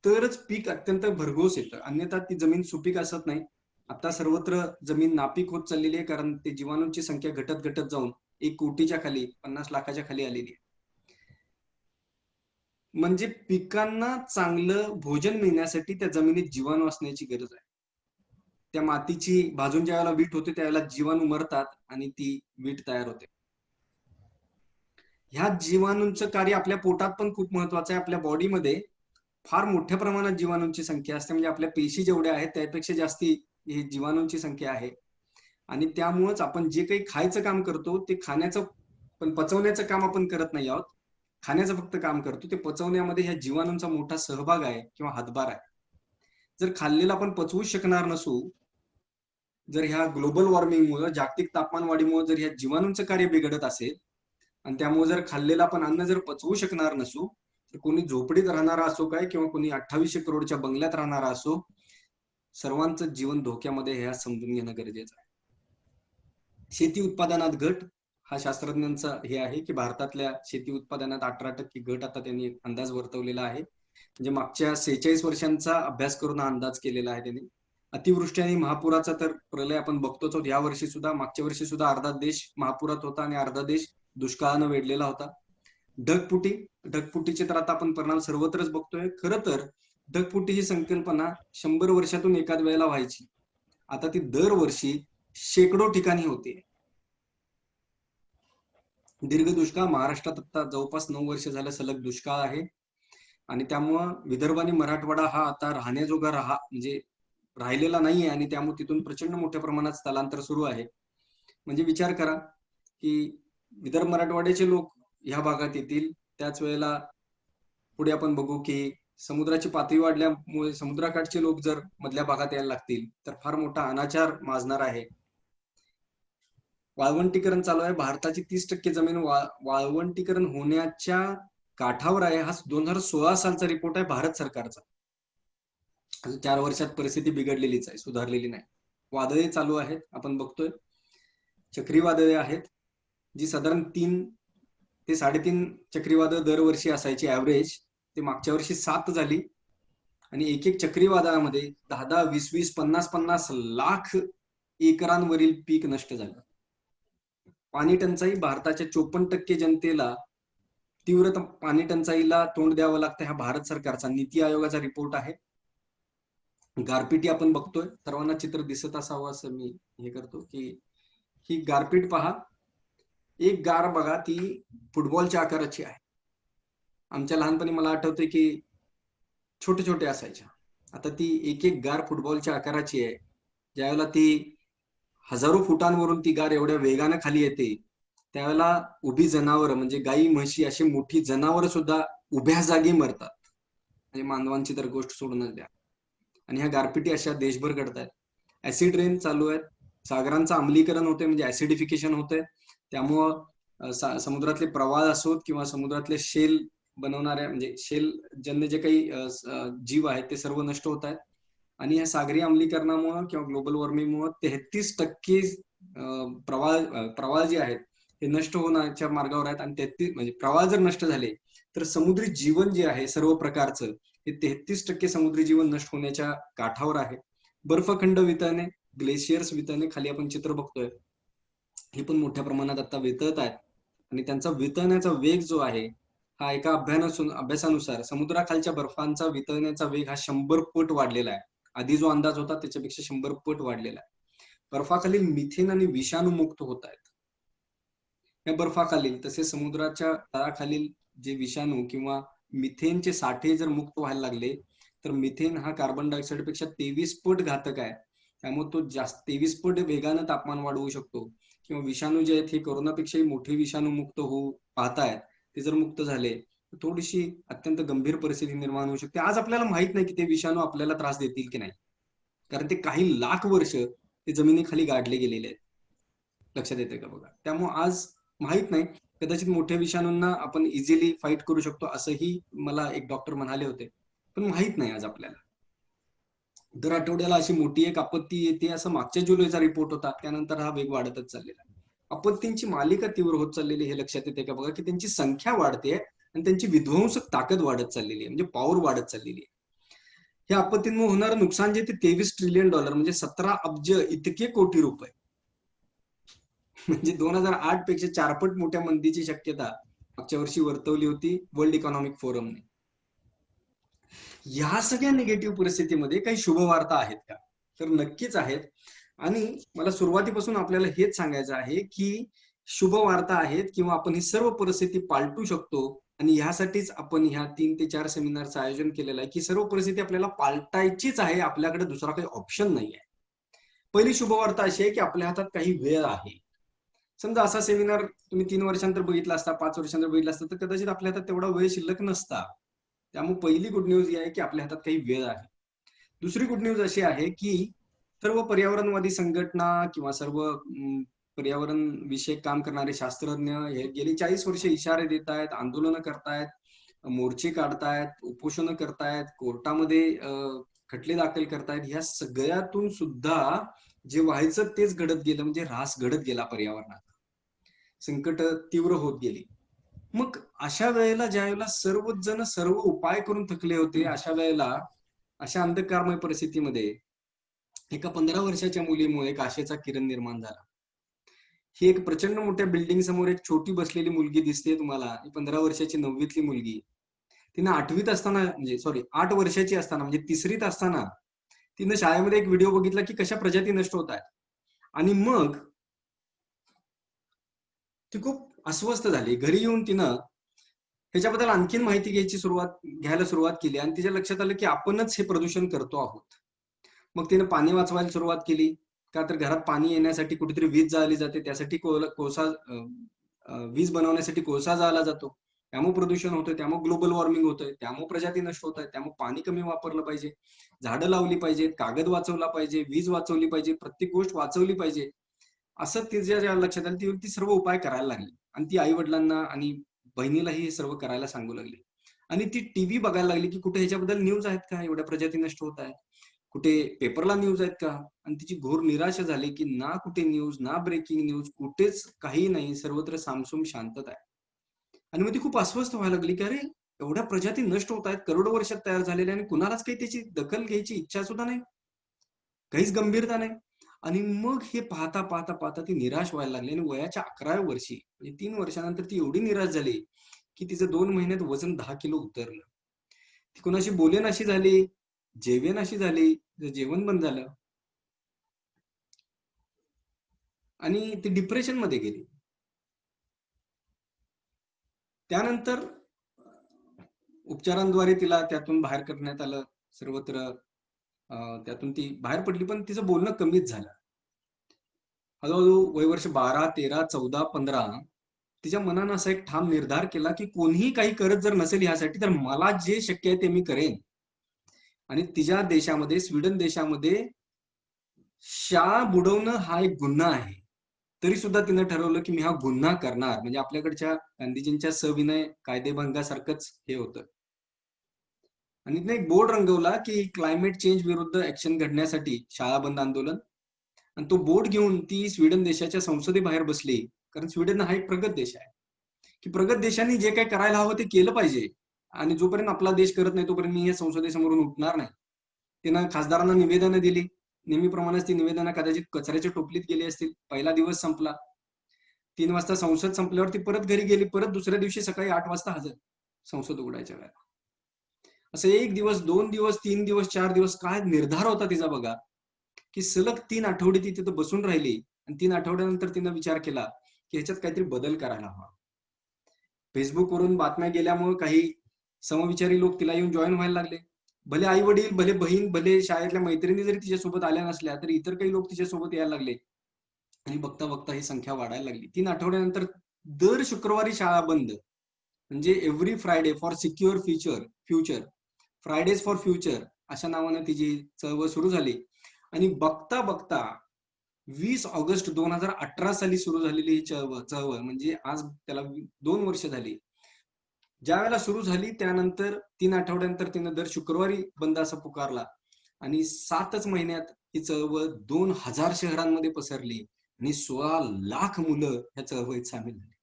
तरच पीक अत्यंत भरघोस येतं. अन्यथा ती जमीन सुपीक असत नाही. आता सर्वत्र जमीन नापीक होत चाललेली आहे, कारण ते जीवाणूंची संख्या घटत घटत जाऊन 1 कोटीच्या खाली, 50 लाखाच्या खाली आलेली आहे. म्हणजे पिकांना चांगलं भोजन मिळण्यासाठी त्या जमिनीत जीवाणू असण्याची गरज आहे. त्या मातीची भाजून ज्यावेळेला वीट होते त्यावेळेला जीवाणू मरतात आणि ती वीट तयार होते. ह्या जीवाणूंचं कार्य आपल्या पोटात पण खूप महत्वाचं आहे. आपल्या बॉडीमध्ये फार मोठ्या प्रमाणात जीवाणूंची संख्या असते, म्हणजे आपल्या पेशी जेवढ्या आहेत त्यापेक्षा जास्ती ही जीवाणूंची संख्या आहे. आणि त्यामुळेच आपण जे काही खायचं काम करतो ते खाण्याचं पण पचवण्याचं काम आपण करत नाही आहोत. खाण्याचं फक्त काम करतो. ते पचवण्यामध्ये ह्या जीवाणूंचा मोठा सहभाग आहे किंवा हातभार आहे. जर खाल्लेलं आपण पचवू शकणार नसू, जर ह्या ग्लोबल वॉर्मिंगमुळे, जागतिक तापमानवाढीमुळे जर ह्या जीवाणूंचं कार्य बिघडत असेल आणि त्यामुळे जर खाल्लेलं आपण अन्न जर पचवू शकणार नसू, तर कोणी झोपडीत राहणारा असो काय किंवा कोणी 2800 करोडच्या बंगल्यात राहणारा असो, सर्वांचं जीवन धोक्यामध्ये हे समजून घेणं गरजेचं आहे. शेती उत्पादनात घट हा शास्त्रज्ञांचा हे आहे की भारतातल्या शेती उत्पादनात 18% घट आता त्यांनी अंदाज वर्तवलेला आहे. म्हणजे मागच्या 46 वर्षांचा अभ्यास करून हा अंदाज केलेला आहे त्यांनी. अतिवृष्टी आणि महापुराचा तर प्रलय आपण बघतोच आहोत. या वर्षी सुद्धा, मागच्या वर्षी सुद्धा अर्धा देश महापुरात होता आणि अर्धा देश दुष्काळानं वेढलेला होता. ढगफुटीचे तर आता आपण परिणाम सर्वत्रच बघतोय. खरं तर ढगफुटी ही संकल्पना 100 वर्षातून एखाद वेळेला व्हायची, आता ती दरवर्षी शेकडो ठिकाणी होते. दीर्घ दुष्काळ महाराष्ट्रात आता जवळपास 9 वर्ष झालं सलग दुष्काळ आहे. आणि त्यामुळं विदर्भ आणि मराठवाडा हा आता राहण्याजोगा म्हणजे राहिलेला नाहीये आणि त्यामुळे तिथून प्रचंड मोठ्या प्रमाणात स्थलांतर सुरू आहे. म्हणजे विचार करा की विदर्भ मराठवाड्याचे लोक ह्या भागात येतील, त्याच वेळेला पुढे आपण बघू की समुद्राची पातळी वाढल्यामुळे समुद्राकाठचे लोक जर मधल्या भागात यायला लागतील तर फार मोठा अनाचार माजणार आहे. वाळवंटीकरण चालू आहे. भारताची 30% जमीन वाळवंटीकरण होण्याच्या काठावर आहे. हा 2016 सालचा रिपोर्ट आहे भारत सरकारचा. 4 वर्षात परिस्थिती बिघडलेलीच आहे, सुधारलेली नाही. वादळे चालू आहेत, आपण बघतोय. चक्रीवादळे आहेत, जी साधारण 3 ते 3.5 चक्रीवादळ दरवर्षी असायची ऍव्हरेज, ते मागच्या वर्षी 7 झाली. आणि एक एक चक्रीवादळामध्ये 10-10, 20-20, 50-50 लाख एकरांवरील पीक नष्ट झालं. पाणी टंचाई भारताच्या 54% जनतेला तीव्र पाणी टंचाईला तोंड द्यावं लागतं. हा भारत सरकारचा नीती आयोगाचा रिपोर्ट आहे. गारपिटी आपण बघतोय, सर्वांना चित्र दिसत असावं असं मी हे करतो की ही गारपीट पहा. एक गार बघा, ती फुटबॉलच्या आकाराची आहे. आमच्या लहानपणी मला आठवतंय की छोटे छोटे असायच्या, आता ती एक एक गार फुटबॉलच्या आकाराची आहे. ज्यावेळेला ती हजारो फुटांवरून ती गार एवढ्या वेगानं खाली येते, त्यावेळेला उभी जनावर म्हणजे गाई म्हशी अशी मोठी जनावर सुद्धा उभ्या जागी मरतात. म्हणजे मानवांची तर गोष्ट सोडूनच द्या. आणि ह्या गारपिटी अशा देशभर घडतायत. ऍसिड रेन चालू आहेत, सागरांचं आम्लीकरण होतंय म्हणजे ऍसिडिफिकेशन होतंय. त्यामुळं समुद्रातले प्रवाळ असोत किंवा समुद्रातले शेल बनवणाऱ्या म्हणजे शेल जन्य जे काही जीव आहेत ते सर्व नष्ट होत आहेत. आणि या सागरी आम्लीकरणामुळे किंवा ग्लोबल वॉर्मिंगमुळे 33% प्रवाळ जे आहेत हे नष्ट होण्याच्या मार्गावर आहेत. आणि 33 म्हणजे प्रवाळ जर नष्ट झाले तर समुद्री जीवन जे आहे सर्व प्रकारचं हे 33% समुद्री जीवन नष्ट होण्याच्या काठावर आहे. बर्फखंड वितळणे, ग्लेशियर्स वितळणे, खाली आपण चित्र बघतोय, हे पण मोठ्या प्रमाणात आता वितळत आहेत. आणि त्यांचा वितळण्याचा वेग जो आहे हा एका अभ्यासानुसार समुद्राखालच्या बर्फांचा वितळण्याचा वेग हा 100 पट वाढलेला आहे. आधी जो अंदाज होता त्याच्यापेक्षा 100 पट वाढलेला आहे. बर्फाखालील मिथेन आणि विषाणू मुक्त होत आहेत. या बर्फाखालील तसेच समुद्राच्या तळाखालील जे विषाणू किंवा मिथेनचे साठे जर मुक्त व्हायला लागले तर मिथेन हा कार्बन डायऑक्साईड पेक्षा 23 पट घातक आहे. त्यामुळे तो 23 पट वेगानं तापमान वाढवू शकतो. किंवा विषाणू जे आहेत हे कोरोनापेक्षाही मोठे विषाणू मुक्त होऊ पाहतायत, ते जर मुक्त झाले तर थोडीशी अत्यंत गंभीर परिस्थिती निर्माण होऊ शकते. आज आपल्याला माहित नाही की ते विषाणू आपल्याला त्रास देतील की नाही, कारण ते काही लाख वर्ष ते जमिनीखाली गाडले गेलेले आहेत. लक्षात येते का बघा. त्यामुळे आज माहित नाही, कदाचित मोठ्या विषाणूंना आपण इझिली फाईट करू शकतो असंही मला एक डॉक्टर म्हणाले होते, पण माहित नाही आज आपल्याला. दर आठवड्याला अशी मोठी एक आपत्ती येते असं मागच्या जुलैचा रिपोर्ट होता, त्यानंतर हा वेग वाढतच चाललेला. आपत्तींची मालिका तीव्र होत चाललेली हे लक्षात येते का बघा, की त्यांची संख्या वाढते आणि त्यांची विध्वंसक ताकद वाढत चाललेली आहे, म्हणजे पॉवर वाढत चाललेली आहे. या आपत्तींमुळे होणारं नुकसान जे ते $23 ट्रिलियन म्हणजे 17 अब्ज इतके कोटी रुपये, म्हणजे 2008 पेक्षा 4 पट मोठ्या मंदीची शक्यता मागच्या वर्षी वर्तवली होती वर्ल्ड इकॉनॉमिक फोरमने. या सगळ्या निगेटिव्ह परिस्थितीमध्ये काही शुभवार्ता आहेत का? तर नक्कीच आहेत. आणि मला सुरुवातीपासून आपल्याला हेच सांगायचं आहे की शुभवार्ता आहेत किंवा आपण ही सर्व परिस्थिती पालटू शकतो. आणि ह्यासाठीच आपण ह्या 3 ते 4 सेमिनारचं आयोजन केलेलं आहे की सर्व परिस्थिती आपल्याला पालटायचीच आहे, आपल्याकडे दुसरा काही ऑप्शन नाही आहे. पहिली शुभवार्ता अशी आहे की आपल्या हातात काही वेळ आहे. समजा असा सेमिनार तुम्ही 3 वर्षांतर बघितला असता, 5 वर्षांतर बघितला असता, तर कदाचित आपल्या हातात तेवढा वेळ शिल्लक नसता. त्यामुळे पहिली गुड न्यूज ही आहे की आपल्या हातात काही वेळ आहे. दुसरी गुड न्यूज अशी आहे की सर्व पर्यावरणवादी संघटना किंवा सर्व पर्यावरण विषयक काम करणारे शास्त्रज्ञ हे गेली 40 वर्ष इशारे देत आहेत, आंदोलनं करतायत, मोर्चे काढतायत, उपोषणं करतायत, कोर्टामध्ये खटले दाखल करतायत. ह्या सगळ्यातून सुद्धा जे व्हायचं तेच घडत गेलं, म्हणजे ऱ्हास घडत गेला पर्यावरणात, संकट तीव्र होत गेली. मग अशा वेळेला ज्या वेळेला सर्वच जण सर्व उपाय करून थकले होते, अशा वेळेला अशा अंधकारमय परिस्थितीमध्ये एका 15 वर्षाच्या मुलीमुळे एक आशेचा किरण निर्माण झाला. ही एक प्रचंड मोठ्या बिल्डिंग समोर एक छोटी बसलेली मुलगी दिसते तुम्हाला, 15 वर्षाची 9वीतली मुलगी. तिनं 8वीत असताना, म्हणजे सॉरी 8 वर्षाची असताना, म्हणजे 3रीत असताना तिनं शाळेमध्ये एक व्हिडिओ बघितला की कशा प्रजाती नष्ट होत आहेत. आणि मग ती खूप अस्वस्थ झाली. घरी येऊन तिनं ह्याच्याबद्दल आणखीन माहिती घ्यायला सुरुवात केली आणि तिच्या लक्षात आलं की आपणच हे प्रदूषण करतो आहोत. मग तिने पाणी वाचवायला सुरुवात केली. का तर घरात पाणी येण्यासाठी कुठेतरी वीज जाळली जाते, त्यासाठी वीज बनवण्यासाठी कोळसा जाळला जातो, त्यामुळे प्रदूषण होतं, त्यामुळे ग्लोबल वॉर्मिंग होतंय, त्यामुळे प्रजाती नष्ट होत आहेत, त्यामुळे पाणी कमी वापरलं पाहिजे, झाडं लावली पाहिजेत, कागद वाचवला पाहिजे, वीज वाचवली पाहिजे, प्रत्येक गोष्ट वाचवली पाहिजे. असं तिच्या ज्या लक्षात आलं ती व्यक्ती सर्व उपाय करायला लागली आणि ती आई वडिलांना आणि बहिणीलाही हे सर्व करायला सांगू लागली. आणि ती टीव्ही बघायला लागली की कुठे ह्याच्याबद्दल न्यूज आहेत का, एवढ्या प्रजाती नष्ट होत आहेत, कुठे पेपरला न्यूज आहेत का. आणि तिची घोर निराशा झाली की ना कुठे न्यूज, ना ब्रेकिंग न्यूज, कुठेच काही नाही, सर्वत्र सामसूम शांतता आहे. आणि मग ती खूप अस्वस्थ व्हायला लागली की अरे एवढ्या प्रजाती नष्ट होत आहेत, करोडो वर्षात तयार झालेल्या, आणि कुणालाच काही त्याची दखल घ्यायची इच्छा सुद्धा नाही, काहीच गंभीरता नाही. आणि मग हे पाहता पाहता पाहता ती निराश व्हायला लागली आणि वयाच्या 11व्या वर्षी, म्हणजे 3 वर्षानंतर ती एवढी निराश झाली की तिचं 2 महिन्यात वजन 10 किलो उतरलं. ती कोणाशी बोलेनाशी झाली, जेवेनाशी झाली, जेवण बंद झालं आणि ती डिप्रेशन मध्ये गेली. त्यानंतर उपचारांद्वारे तिला त्यातून बाहेर करण्यात आलं, सर्वत्र त्यातून ती बाहेर पडली, पण तिचं बोलणं कमीच झालं. हळूहळू वयवर्ष 12, 13, 14, 15 तिच्या मनानं असा एक ठाम निर्धार केला की कोणीही काही करत जर नसेल ह्यासाठी, तर मला जे शक्य आहे ते मी करेन. आणि तिच्या देशामध्ये, स्वीडन देशामध्ये शाळा बुडवणं हा एक गुन्हा आहे, तरी सुद्धा तिनं ठरवलं की मी हा गुन्हा करणार. म्हणजे आपल्याकडच्या गांधीजींच्या सविनय कायदेभंगासारखंच हे होतं. आणि तिने एक बोर्ड रंगवला की क्लायमेट चेंज विरुद्ध ऍक्शन घडण्यासाठी शाळा बंद आंदोलन. आणि तो बोर्ड घेऊन ती स्वीडन देशाच्या संसदेबाहेर बसली, कारण स्वीडन हा एक प्रगत देश आहे की प्रगत देशांनी जे काही करायला हवं ते केलं पाहिजे, आणि जोपर्यंत आपला देश करत नाही तोपर्यंत मी या संसदेसमोरून उठणार नाही. तिनं खासदारांना निवेदनं दिली, नेहमीप्रमाणेच ती निवेदनं कदाचित कचऱ्याच्या टोपलीत गेली असतील. पहिला दिवस संपला, 3 वाजता संसद संपल्यावर ती परत घरी गेली, परत दुसऱ्या दिवशी सकाळी 8 वाजता हजर संसद उघडायच्या वेळेला. असं 1 दिवस, 2 दिवस, 3 दिवस, 4 दिवस, काय निर्धार होता तिचा बघा, की सलग 3 आठवडे ती तिथं बसून राहिली. आणि 3 आठवड्यानंतर तिनं विचार केला की ह्याच्यात काहीतरी बदल करायला हवा. फेसबुकवरून बातम्या गेल्यामुळे काही समविचारी लोक तिला येऊन जॉईन व्हायला लागले. भले आई वडील, भले बहीण, भले शाळेतल्या मैत्रिणी जरी तिच्यासोबत आल्या नसल्या तरी इतर काही लोक तिच्यासोबत यायला लागले. आणि बघता बघता ही संख्या वाढायला लागली. 3 आठवड्यानंतर दर शुक्रवारी शाळा बंद, म्हणजे every Friday for secure future, Faraday's for future अशा नावाने तिची चळवळ सुरू झाली. आणि बघता बघता 20 ऑगस्ट 2018 साली सुरू झालेली ही चळवळ म्हणजे आज त्याला 2 वर्ष झाली. ज्या वेळेला सुरू झाली त्यानंतर 3 आठवड्यानंतर तिने दर शुक्रवारी बंद असा पुकारला आणि 7च महिन्यात ही चळवळ 2000 शहरांमध्ये पसरली आणि 16 लाख मुलं या चळवळीत सामील झाली.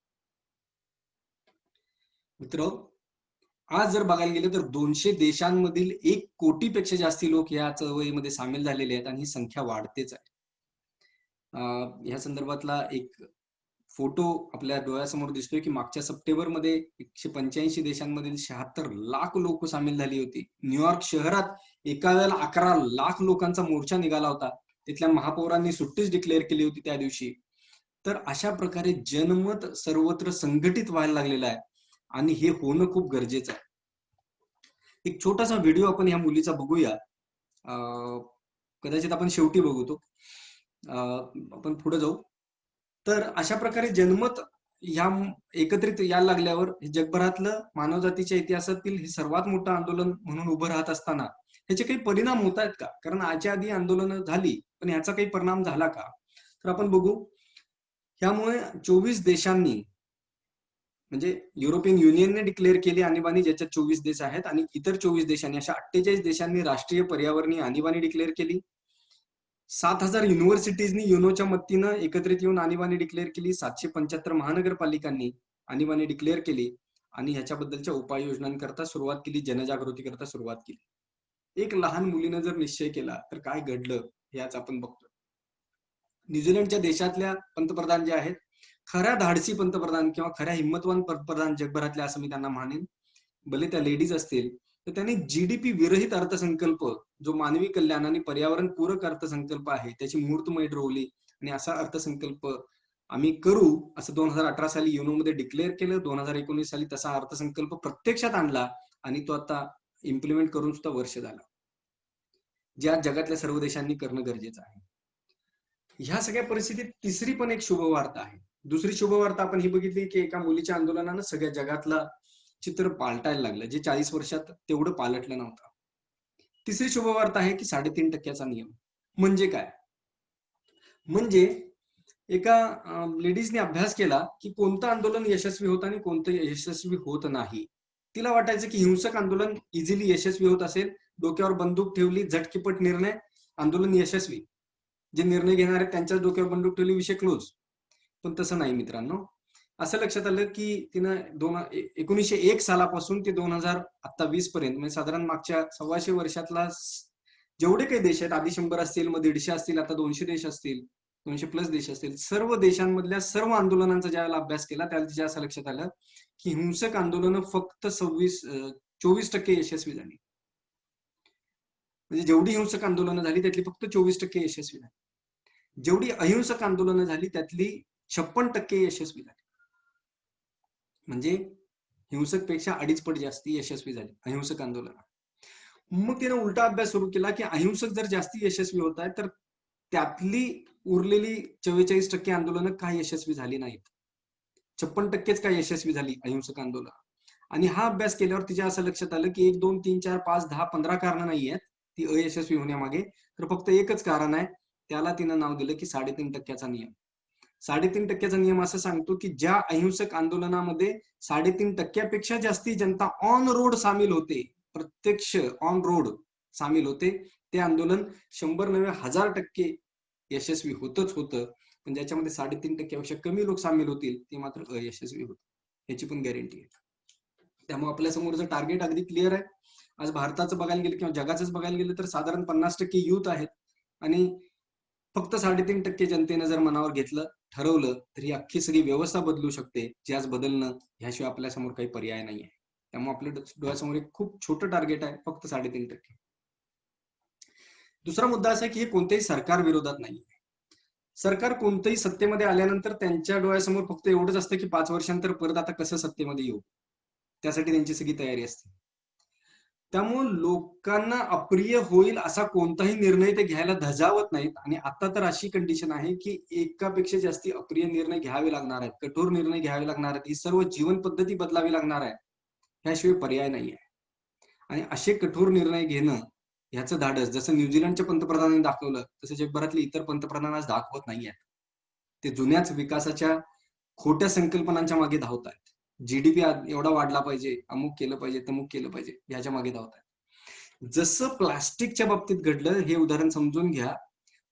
मित्र, आज जर बघायला गेलं तर 200 देशांमधील 1 कोटीपेक्षा जास्ती लोक या चळवळीमध्ये सामील झालेले आहेत आणि ही संख्या वाढतेच आहे. या संदर्भातला एक फोटो आपल्या डोळ्यासमोर दिसतोय की मागच्या सप्टेंबरमध्ये 185 देशांमधील 76 लाख लोक सामील झाली होती. न्यूयॉर्क शहरात एका वेळेला 11 लाख लोकांचा मोर्चा निघाला होता. तिथल्या महापौरांनी सुट्टीच डिक्लेअर केली होती त्या दिवशी. तर अशा प्रकारे जनमत सर्वत्र संघटित व्हायला लागलेलं आहे आणि हे होणं खूप गरजेचं आहे. एक छोटासा व्हिडिओ आपण ह्या मुलीचा बघूया. कदाचित आपण शेवटी बघू तो. आपण पुढे जाऊ. तर अशा प्रकारे जनमत ह्या एकत्रित यायला लागल्यावर जगभरातलं मानवजातीच्या इतिहासातील हे सर्वात मोठं आंदोलन म्हणून उभं राहत असताना ह्याचे काही परिणाम होत आहेत का? कारण याच्या आधी आंदोलनं झाली पण याचा काही परिणाम झाला का? तर आपण बघू. ह्यामुळे 24 देशांनी म्हणजे युरोपियन युनियनने डिक्लेअर केली आणीबाणी, ज्याच्यात 24 देश आहेत, आणि इतर 24 देशांनी अशा 48 देशांनी राष्ट्रीय पर्यावरणीय आणीबाणी डिक्लेअर केली. 7000 युनिव्हर्सिटीजनी युनोच्या मदतीनं एकत्रित येऊन आणीबाणी डिक्लेअर केली. 775 महानगरपालिकांनी आणीबाणी डिक्लेअर केली आणि ह्याच्याबद्दलच्या उपाययोजनांकरता सुरुवात केली, जनजागृती करता सुरुवात केली. एक लहान मुलीनं जर निश्चय केला तर काय घडलं हे आज आपण बघतो. न्यूझीलंडच्या देशातल्या पंतप्रधान जे आहेत, खऱ्या धाडसी पंतप्रधान किंवा खऱ्या हिंमतवान पंतप्रधान जगभरातल्या असं मी त्यांना म्हणेन, भले त्या लेडीज असतील, तर त्यांनी जीडीपी विरहित अर्थसंकल्प, जो मानवी कल्याण आणि पर्यावरण पूरक अर्थसंकल्प आहे, त्याची मुहूर्तमेढ रोवली आणि असा अर्थसंकल्प आम्ही करू असं 2018 साली युनोमध्ये डिक्लेअर केलं. 2019 साली तसा अर्थसंकल्प प्रत्यक्षात आणला आणि तो आता इम्प्लिमेंट करून सुद्धा वर्ष झालं, ज्या जगातल्या सर्व देशांनी करणं गरजेचं आहे. ह्या सगळ्या परिस्थितीत तिसरी पण एक शुभवार्ता आहे. दुसरी शुभवार्ता आपण ही बघितली की एका मुलीच्या आंदोलनानं सगळ्या जगातला चित्र पालटायला लागलं, जे 40 वर्षात तेवढं पालटलं नव्हतं. तिसरी शुभवार्ता आहे की 3.5% नियम. म्हणजे काय? म्हणजे एका लेडीजने अभ्यास केला की कोणतं आंदोलन यशस्वी होत आणि कोणतं यशस्वी होत नाही. तिला वाटायचं की हिंसक आंदोलन इझिली यशस्वी होत असेल, डोक्यावर बंदूक ठेवली, झटकीपट निर्णय, आंदोलन यशस्वी. जे निर्णय घेणार आहेत त्यांच्याच डोक्यावर बंदूक ठेवली, विषय क्लोज. पण तसं नाही मित्रांनो. असं लक्षात आलं की तिनं 1901 सालापासून ते 2020 पर्यंत, म्हणजे साधारण मागच्या 125 वर्षातला जेवढे काही देश आहेत, आधी 100 असतील, मग 150 असतील, आता 200 देश असतील, 200 प्लस देश असतील, सर्व देशांमधल्या सर्व आंदोलनांचा ज्यावेळेला अभ्यास केला त्यावेळेला तिच्या असं लक्षात आलं की हिंसक आंदोलनं फक्त 24% यशस्वी झाली. म्हणजे जेवढी हिंसक आंदोलनं झाली त्यातली फक्त 24% यशस्वी झाली. जेवढी अहिंसक आंदोलनं झाली त्यातली 56% यशस्वी झाली. म्हणजे हिंसक पेक्षा 2.5 पट जास्ती यशस्वी झाली अहिंसक आंदोलन. मग तिने उलटा अभ्यास सुरू केला की अहिंसक जर जास्ती यशस्वी होत आहे तर त्यातली उरलेली 44% आंदोलनं काय यशस्वी झाली नाहीत, 56%च काय यशस्वी झाली अहिंसक आंदोलन. आणि हा अभ्यास केल्यावर तिच्या असं लक्षात आलं की 1, 2, 3, 4, 5, 10, 15 कारणं नाही आहेत ती अयशस्वी होण्यामागे, तर फक्त एकच कारण आहे. त्याला तिनं नाव दिलं की 3.5% नियम. 3.5% नियम असं सांगतो की ज्या अहिंसक आंदोलनामध्ये 3.5% जास्ती जनता ऑन रोड सामील होते, प्रत्यक्ष ऑन रोड सामील होते, ते आंदोलन 100 नव्हे 1000% यशस्वी होतच होतं. पण ज्याच्यामध्ये 3.5%पेक्षा कमी लोक सामील होतील ते मात्र अयशस्वी होत, याची पण गॅरंटी आहे. त्यामुळे आपल्या समोरचं टार्गेट अगदी क्लिअर आहे. आज भारताचं बघायला गेलं किंवा जगाचंच बघायला गेलं तर साधारण 50% युथ आहेत आणि फक्त 3.5% जनतेनं जर मनावर घेतलं, ठरवलं, तर ही अख्खी सगळी व्यवस्था बदलू शकते, जी आज बदलणं ह्याशिवाय आपल्या समोर काही पर्याय नाहीये. त्यामुळे आपल्या डोळ्यासमोर एक खूप छोटं टार्गेट आहे, फक्त 3.5%. दुसरा मुद्दा असा आहे की हे कोणत्याही सरकार विरोधात नाहीये. सरकार कोणतंही सत्तेमध्ये आल्यानंतर त्यांच्या डोळ्यासमोर फक्त एवढंच असतं की 5 वर्षांतर परत आता कसं सत्तेमध्ये येऊ, त्यासाठी त्यांची सगळी तयारी असते. त्यामुळे लोकांना अप्रिय होईल असा कोणताही निर्णय ते घ्यायला धजावत नाहीत. आणि आता तर अशी कंडिशन आहे की एकापेक्षा जास्ती अप्रिय निर्णय घ्यावे लागणार आहेत, कठोर निर्णय घ्यावे लागणार आहेत, ही सर्व जीवन पद्धती बदलावी लागणार आहे, ह्याशिवाय पर्याय नाही आहे. आणि असे कठोर निर्णय घेणं ह्याचं धाडस जसं न्यूझीलंडच्या पंतप्रधानांनी दाखवलं तसं जगभरातले इतर पंतप्रधान आज दाखवत नाहीयेत. ते जुन्याच विकासाच्या खोट्या संकल्पनांच्या मागे धावत आहेत. जीडीपी एवढा वाढला पाहिजे, अमुक केलं पाहिजे, तमुक केलं पाहिजे, ह्याच्या मागे धावत आहेत. जसं प्लास्टिकच्या बाबतीत घडलं हे उदाहरण समजून घ्या.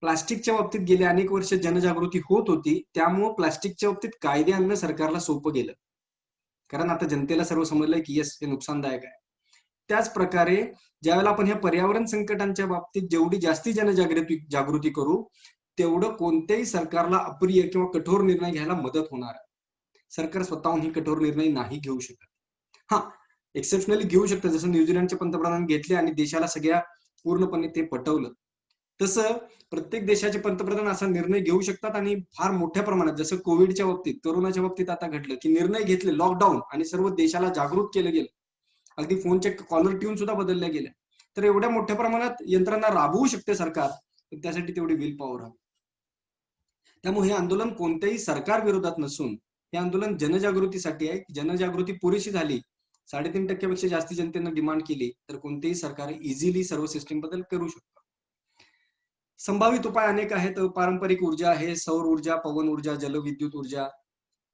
प्लास्टिकच्या बाबतीत गेले अनेक वर्ष जनजागृती होत होती, त्यामुळे प्लास्टिकच्या बाबतीत कायदे आणणं सरकारला सोपं गेलं, कारण आता जनतेला सर्व समजलंय की येस हे नुकसानदायक आहे. त्याच प्रकारे ज्यावेळेला आपण ह्या पर्यावरण संकटांच्या बाबतीत जेवढी जास्ती जागृती करू तेवढं कोणत्याही सरकारला अप्रिय किंवा कठोर निर्णय घ्यायला मदत होणार आहे. सरकार स्वतःहून ही कठोर निर्णय नाही घेऊ शकत. हा, एक्सेप्शनली घेऊ शकतं, जसं न्यूझीलंडचे पंतप्रधान घेतले आणि देशाला सगळ्या पूर्णपणे ते पटवलं. तसं प्रत्येक देशाचे पंतप्रधान असा निर्णय घेऊ शकतात आणि फार मोठ्या प्रमाणात, जसं कोविडच्या बाबतीत, कोरोनाच्या बाबतीत आता घडलं की निर्णय घेतले, लॉकडाऊन, आणि सर्व देशाला जागृत केलं गेलं. अगदी फोनचे कॉलर ट्यून सुद्धा बदलल्या गेल्या. तर एवढ्या मोठ्या प्रमाणात यंत्रणा राबवू शकते सरकार, त्यासाठी तेवढी विल पॉवर हवी. त्यामुळे हे आंदोलन कोणत्याही सरकार विरोधात नसून हे आंदोलन जनजागृतीसाठी आहे. जनजागृती पुरेशी झाली, 3.5% जास्ती जनतेनं डिमांड केली तर कोणतेही सरकार इझिली सर्व सिस्टीम बदल करू शकतं. संभावित उपाय अनेक आहेत. पारंपरिक ऊर्जा आहे, सौर ऊर्जा, पवन ऊर्जा, जलविद्युत ऊर्जा.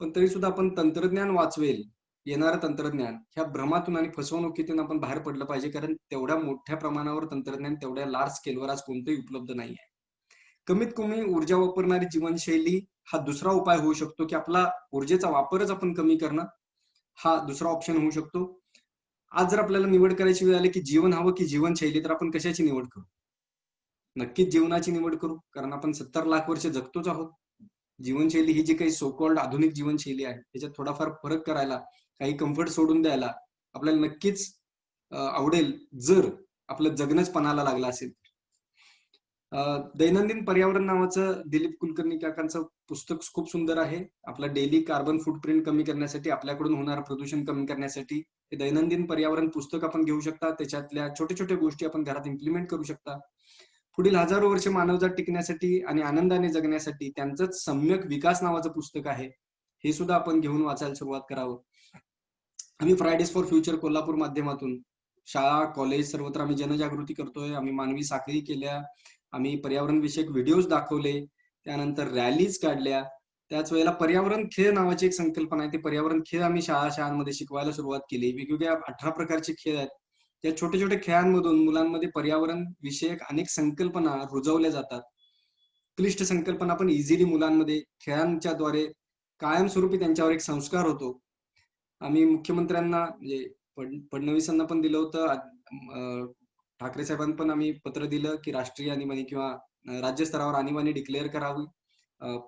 पण तरी सुद्धा आपण तंत्रज्ञान वाचवेल, येणारं तंत्रज्ञान, ह्या भ्रमातून आणि फसवणुकीतून आपण बाहेर पडलं पाहिजे, कारण तेवढ्या मोठ्या प्रमाणावर तंत्रज्ञान तेवढ्या लार्ज स्केलवर आज कोणतंही उपलब्ध नाही आहे. कमीत कमी ऊर्जा वापरणारी जीवनशैली हा दुसरा उपाय होऊ शकतो, की आपला ऊर्जेचा वापरच आपण कमी करणं हा दुसरा ऑप्शन होऊ शकतो. आज जर आपल्याला निवड करायची वेळ आली की जीवन हवं की जीवनशैली, तर आपण कशाची निवड करू? नक्कीच जीवनाची निवड करू, कारण आपण 70 लाख वर्ष जगतोच आहोत. जीवनशैली ही जी काही सोकॉल्ड आधुनिक जीवनशैली आहे त्याच्यात थोडाफार फरक करायला, काही कम्फर्ट सोडून द्यायला आपल्याला नक्कीच आवडेल, जर आपलं जगणंच पणाला लागलं असेल. दैनंदिन पर्यावरण नावाचं दिलीप कुलकर्णी काकांचं पुस्तक खूप सुंदर आहे. आपला डेली कार्बन फुटप्रिंट कमी करण्यासाठी, आपल्याकडून होणारं प्रदूषण कमी करण्यासाठी हे दैनंदिन पर्यावरण पुस्तक आपण घेऊ शकता. त्याच्यातल्या छोट्या छोट्या गोष्टी आपण घरात इम्प्लिमेंट करू शकता. पुढील हजारो वर्ष मानवजात टिकण्यासाठी आणि आनंदाने जगण्यासाठी त्यांचंच सम्यक विकास नावाचं पुस्तक आहे, हे सुद्धा आपण घेऊन वाचायला सुरुवात करावं. आम्ही फ्रायडेज फॉर फ्युचर कोल्हापूर माध्यमातून शाळा, कॉलेज सर्वत्र आम्ही जनजागृती करतोय. आम्ही मानवी साखळी केल्या, आम्ही पर्यावरण विषयक व्हिडिओज दाखवले, त्यानंतर रॅलीज काढल्या. त्याच वेळेला पर्यावरण खेळ नावाची एक संकल्पना आहे, ते पर्यावरण खेळ आम्ही शाळांमध्ये शिकवायला सुरुवात केली. वेगवेगळ्या 18 प्रकारचे खेळ आहेत. त्या छोट्या छोट्या खेळांमधून मुलांमध्ये पर्यावरण विषयक अनेक संकल्पना रुजवल्या जातात. क्लिष्ट संकल्पना पण इझिली मुलांमध्ये खेळांच्या द्वारे कायमस्वरूपी त्यांच्यावर एक संस्कार होतो. आम्ही मुख्यमंत्र्यांना म्हणजे फडणवीसांना पण दिलं होतं, ठाकरे साहेबांना पण आम्ही पत्र दिलं की राष्ट्रीय आणीबाणी किंवा राज्य स्तरावर आणीबाणी डिक्लेअर करावी.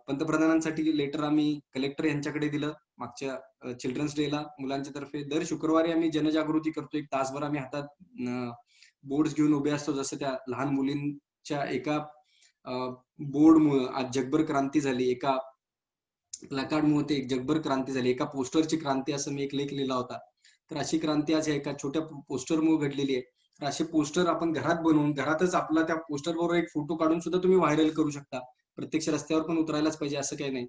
पंतप्रधानांसाठी लेटर आम्ही कलेक्टर यांच्याकडे दिलं मागच्या चिल्ड्रन्स डेला मुलांच्या तर्फे. दर शुक्रवारी आम्ही जनजागृती करतो. 1 तासभर आम्ही हातात बोर्ड्स घेऊन उभे असतो. जसं त्या लहान मुलींच्या एका बोर्डमुळे आज जगभर क्रांती झाली, एका प्लॅकार्डमुळे ते एक जगभर क्रांती झाली, एका पोस्टरची क्रांती, असं मी एक लेख लिहिला होता. तर अशी क्रांती आज एका छोट्या पोस्टरमुळे घडलेली आहे. तर असे पोस्टर आपण घरात बनवून, घरातच आपला त्या पोस्टर बरोबर एक फोटो काढून सुद्धा तुम्ही व्हायरल करू शकता. प्रत्यक्ष रस्त्यावर पण उतरायलाच पाहिजे असं काही नाही.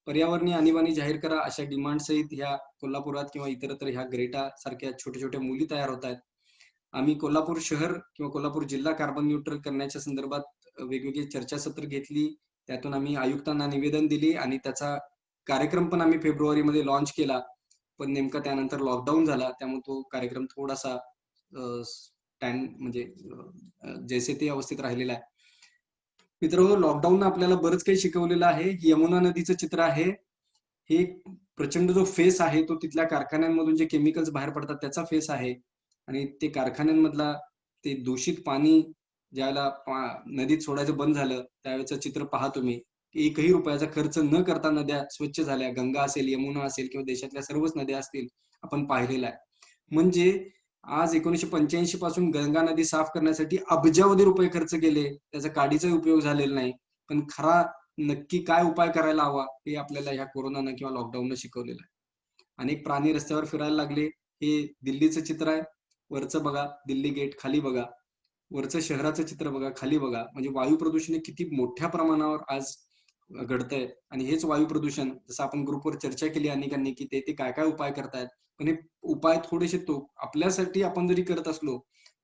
पर्यावरणीय आणीबाणी जाहीर करा अशा डिमांड सहित ह्या कोल्हापुरात किंवा इतरत्र ह्या ग्रेटा सारख्या छोट्या छोट्या मुली तयार होत आहेत. आम्ही कोल्हापूर शहर किंवा कोल्हापूर जिल्हा कार्बन न्यूट्रल करण्याच्या संदर्भात वेगवेगळी चर्चासत्र घेतली. त्यातून आम्ही आयुक्तांना निवेदन दिली आणि त्याचा कार्यक्रम पण आम्ही फेब्रुवारीमध्ये लॉन्च केला. पण नेमका त्यानंतर लॉकडाऊन झाला, त्यामुळे तो कार्यक्रम थोडासा म्हणजे जैसे ते अवस्थेत राहिलेला आहे. मित्रांनो, लॉकडाऊन आपल्याला बरंच काही शिकवलेलं आहे. यमुना नदीचं चित्र आहे. हे प्रचंड जो फेस आहे तो तिथल्या कारखान्यांमधून जे केमिकल्स बाहेर पडतात त्याचा फेस आहे. आणि ते कारखान्यांमधला ते दूषित पाणी ज्यावेळेला नदीत सोडायचं बंद झालं त्यावेळेचं चित्र पहा तुम्ही. एकही रुपयाचा खर्च न करता नद्या स्वच्छ झाल्या. गंगा असेल, यमुना असेल किंवा देशातल्या सर्वच नद्या असतील, आपण पाहिलेलं आहे. म्हणजे आज 1985 पासून गंगा नदी साफ करण्यासाठी अब्जावधी रुपये खर्च केले, त्याचा काडीचाही उपयोग झालेला नाही. पण खरा नक्की काय उपाय करायला हवा हे आपल्याला ह्या कोरोनानं किंवा लॉकडाऊननं शिकवलेलं आहे. अनेक प्राणी रस्त्यावर फिरायला लागले. हे दिल्लीचं चित्र आहे. वरचं बघा दिल्ली गेट, खाली बघा वरचं शहराचं चित्र, बघा खाली बघा. म्हणजे वायू प्रदूषण किती मोठ्या प्रमाणावर आज घडतंय. आणि हेच वायू प्रदूषण, जसं आपण ग्रुपवर चर्चा केली अनेकांनी की ते काय काय उपाय करतायत, पण हे उपाय थोडेसे तो आपल्यासाठी आपण जरी करत असलो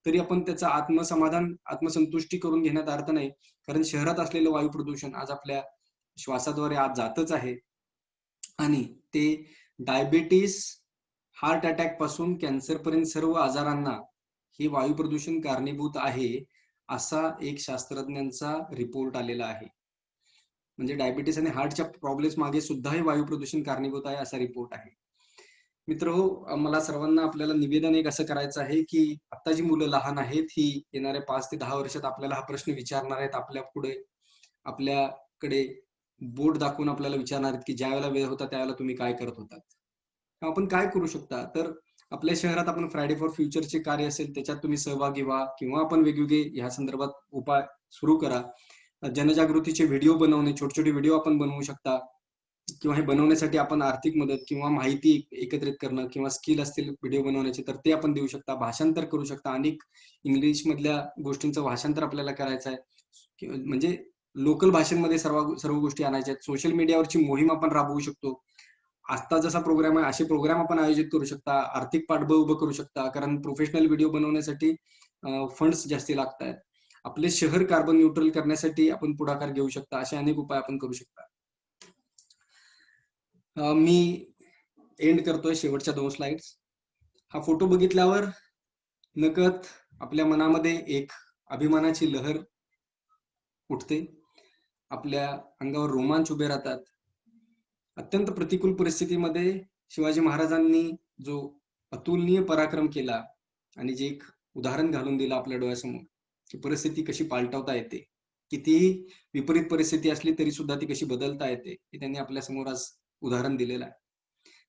तरी आपण त्याचं आत्मसमाधान आत्मसंतुष्टी करून घेण्यात अर्थ नाही. कारण शहरात असलेलं वायू प्रदूषण आज आपल्या श्वासाद्वारे आज जातच आहे आणि ते डायबिटीस, हार्ट अटॅक पासून कॅन्सर पर्यंत सर्व आजारांना हे वायू प्रदूषण कारणीभूत आहे, असा एक शास्त्रज्ञांचा रिपोर्ट आलेला आहे. म्हणजे डायबिटीस आणि हार्टच्या प्रॉब्लेम्स मागे सुद्धा हे वायू प्रदूषण कारणीभूत आहे असा रिपोर्ट आहे. मित्रहो, मला सर्वांना आपल्याला निवेदन एक असं करायचं आहे की आता जी मुलं लहान आहेत ही येणाऱ्या 5 ते 10 वर्षात आपल्याला हा प्रश्न विचारणार आहेत. आपल्याकडे बोट दाखवून आपल्याला विचारणार आहेत की ज्या वेळेला वेळ होता त्यावेळेला तुम्ही काय करत होतात. आपण काय करू शकता, तर आपल्या शहरात आपण फ्रायडे फॉर फ्युचरचे कार्य असेल त्याच्यात तुम्ही सहभागी व्हा किंवा आपण वेगवेगळे ह्या संदर्भात उपाय सुरू करा. जनजागृतीचे व्हिडिओ बनवणे, छोटे छोटे व्हिडिओ आपण बनवू शकता किंवा हे बनवण्यासाठी आपण आर्थिक मदत किंवा माहिती एकत्रित करणं किंवा स्किल असतील व्हिडिओ बनवण्याचे तर ते आपण देऊ शकता. भाषांतर करू शकता. अनेक इंग्लिश मधल्या गोष्टींचं भाषांतर आपल्याला करायचं आहे. म्हणजे लोकल भाषेमध्ये सर्व गोष्टी आणायच्या आहेत. सोशल मीडियावरची मोहीम आपण राबवू शकतो. आता जसा प्रोग्राम आहे असे प्रोग्राम आपण आयोजित करू शकता. आर्थिक पाठबळ उभं करू शकता. कारण प्रोफेशनल व्हिडिओ बनवण्यासाठी फंड्स जास्ती लागत आहेत. आपले शहर कार्बन न्यूट्रल करण्यासाठी आपण पुढाकार घेऊ शकता. असे अनेक उपाय आपण करू शकता. मी एंड करतोय शेवटच्या 2 स्लाइड्स. हा फोटो बघितल्यावर नकळत आपल्या मनामध्ये एक अभिमानाची लहर उठते. आपल्या अंगावर रोमांच उभे राहतात. अत्यंत प्रतिकूल परिस्थितीमध्ये शिवाजी महाराजांनी जो अतुलनीय पराक्रम केला आणि जे एक उदाहरण घालून दिलं आपल्या डोळ्यासमोर की परिस्थिती कशी पालटवता येते, कितीही विपरीत परिस्थिती असली तरी सुद्धा ती कशी बदलता येते, हे त्यांनी आपल्या समोर आज उदाहरण दिलेलं आहे.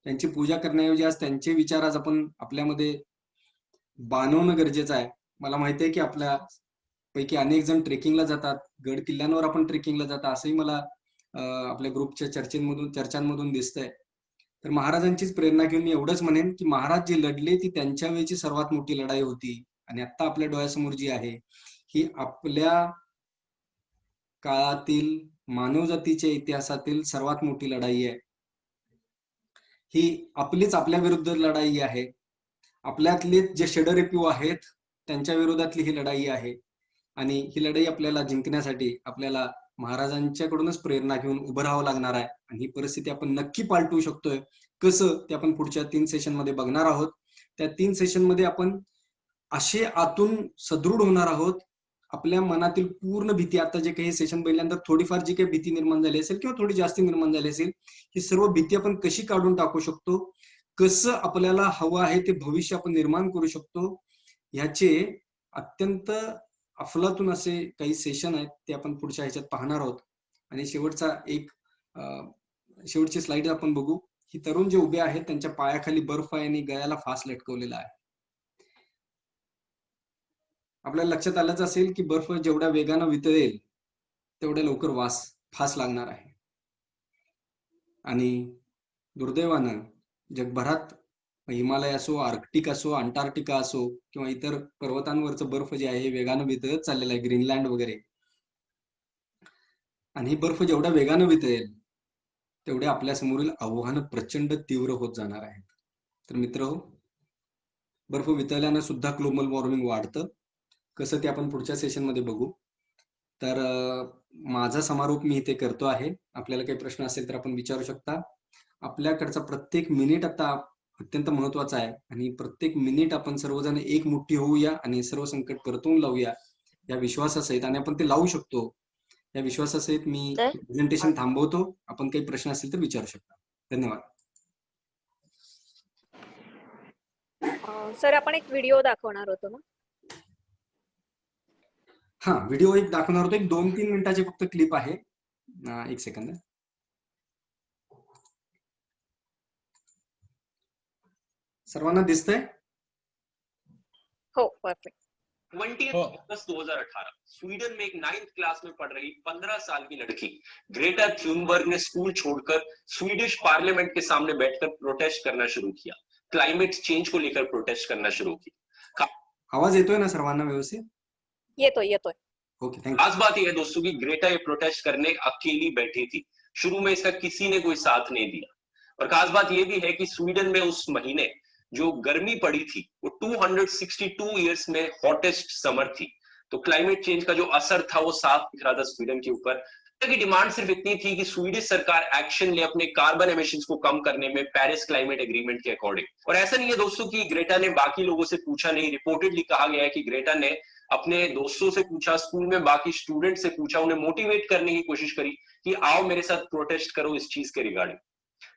त्यांची पूजा करण्याऐवजी आज त्यांचे विचार आज आपण आपल्यामध्ये बाणवणं गरजेचं आहे. मला माहिती आहे की आपल्या पैकी अनेक जण ट्रेकिंगला जातात, गड किल्ल्यांवर आपण ट्रेकिंगला जाता असंही मला आपल्या ग्रुपच्या चर्चांमधून दिसतंय. तर महाराजांचीच प्रेरणा घेऊन मी एवढंच म्हणेन की महाराज जे लढले ती त्यांच्या वेळची सर्वात मोठी लढाई होती आणि आता आपल्या डोळ्यासमोर जी आहे ही आपल्या काळातील मानवजातीच्या इतिहासातील सर्वात मोठी लढाई आहे. ही आपलीच आपल्या विरुद्ध लढाई आहे. आपल्यातले जे षडरिपू आहेत त्यांच्या विरोधातली ही लढाई आहे आणि ही लढाई आपल्याला जिंकण्यासाठी आपल्याला महाराजांच्याकडूनच प्रेरणा घेऊन उभं राहावं लागणार आहे आणि ही परिस्थिती आपण नक्की पालटू शकतोय. कसं ते आपण पुढच्या 3 सेशन मध्ये बघणार आहोत. त्या 3 सेशन मध्ये आपण असे आतून सदृढ होणार आहोत. आपल्या मनातील पूर्ण भीती, आता जे काही सेशन बघितल्यानंतर थोडीफार जी काही भीती निर्माण झाली असेल किंवा थोडी जास्त निर्माण झाली असेल, ही सर्व भीती आपण कशी काढून टाकू शकतो, कसं आपल्याला हवं आहे ते भविष्य आपण निर्माण करू शकतो, ह्याचे अत्यंत अफलातून असे काही सेशन आहेत ते आपण पुढच्या ह्याच्यात पाहणार आहोत. आणि शेवटची स्लाइड आपण बघू. ही तरुण जे उभे आहेत त्यांच्या पायाखाली बर्फ आहे आणि गळ्याला फास लटकवलेला आहे. आपल्याला लक्षात आलंच असेल की बर्फ जेवढ्या वेगानं वितळेल तेवढ्या लवकर फास लागणार आहे. आणि दुर्दैवानं जगभरात हिमालय असो, आर्क्टिक असो, अंटार्क्टिका असो किंवा इतर पर्वतांवरचं बर्फ जे आहे हे वेगानं वितळत चाललेलं आहे, ग्रीनलँड वगैरे. आणि ही बर्फ जेवढ्या वेगानं वितळेल तेवढे आपल्या समोरील आव्हानं प्रचंड तीव्र होत जाणार आहेत. तर मित्रहो, बर्फ वितळल्यानं सुद्धा ग्लोबल वॉर्मिंग वाढतं. कसं ते आपण पुढच्या सेशन मध्ये बघू. तर माझा समारोप मी इथे करतो आहे. आपल्याला काही प्रश्न असेल तर आपण विचारू शकता. आपल्याकडचा प्रत्येक मिनिट आता अत्यंत महत्वाचा आहे आणि प्रत्येक मिनिट आपण सर्वजण एक मुठ्ठी होऊया आणि सर्व संकट परतवून लावूया या विश्वासासहित, आणि आपण ते लावू शकतो या विश्वासासहित मी प्रेझेंटेशन थांबवतो. आपण काही प्रश्न असतील तर विचारू शकता. धन्यवाद. सर, आपण एक व्हिडिओ दाखवणार होतो ना? हा, व्हिडिओ एक दाखवणार होतो. एक 2-3 मिनिटाची फक्त क्लिप आहे. 1 सेकंद. सर्वांना दिसतंय? हो, परफेक्ट. 20 अगस्त 2018 स्वीडन में एक 9th क्लास में पढ़ रही 15 साल की लड़की ग्रेटा थुनबर्ग ने स्कूल छोड़कर स्वीडिश पार्लियामेंट के सामने बैठकर प्रोटेस्ट करना शुरू किया. क्लाइमेट चेंज को लेकर प्रोटेस्ट करना शुरू किया. आवाज येतोय ना सर्वांना व्यवस्थित? येतोय. Okay, thank you. खास बात यह है दोस्तों की ग्रेटा ये प्रोटेस्ट करने अकेली बैठी थी. शुरू में इसका किसी ने कोई साथ नहीं दिया. और खास बात यह भी है कि स्वीडन में उस महीने जो गर्मी पड़ी थी वो 262 ईयर्स में हॉटेस्ट समर थी। तो क्लाइमेट चेंज का जो असर था वो साफ दिख रहा था स्वीडन के ऊपर। की डिमांड सिर्फ इतनी थी कि स्वीडिश सरकार एक्शन ले अपने कार्बन एमिशंस को कम करने में पेरिस क्लाइमेट एग्रीमेंट के अकॉर्डिंग। और ऐसा नहीं है दोस्तों कि ग्रेटा ने बाकी लोगों से पूछा नहीं, रिपोर्टेडली कहा गया है कि ग्रेटा ने अपने दोस्तों से पूछा, स्कूल में बाकी स्टूडेंट से पूछा, उन्हें मोटिवेट करने की कोशिश करी कि आओ मेरे साथ प्रोटेस्ट करो इस चीज के रिगार्डिंग,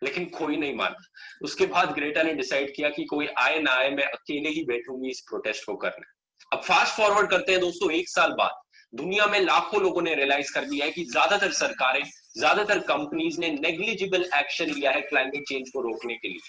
लेकिन कोई नहीं माना। उसके बाद ग्रेटा ने डिसाइड किया कि कोई आए ना आए मैं अकेले ही बैठूंगी इस प्रोटेस्ट को करने। अब फास्ट फॉरवर्ड करते हैं दोस्तों, 1 साल बाद दुनिया में लाखों लोगों ने रियलाइज कर लिया है कि ज्यादातर सरकारें, ज्यादातर कंपनीज ने नेग्लिजिबल एक्शन लिया है क्लाइमेट चेंज को रोकने के लिए।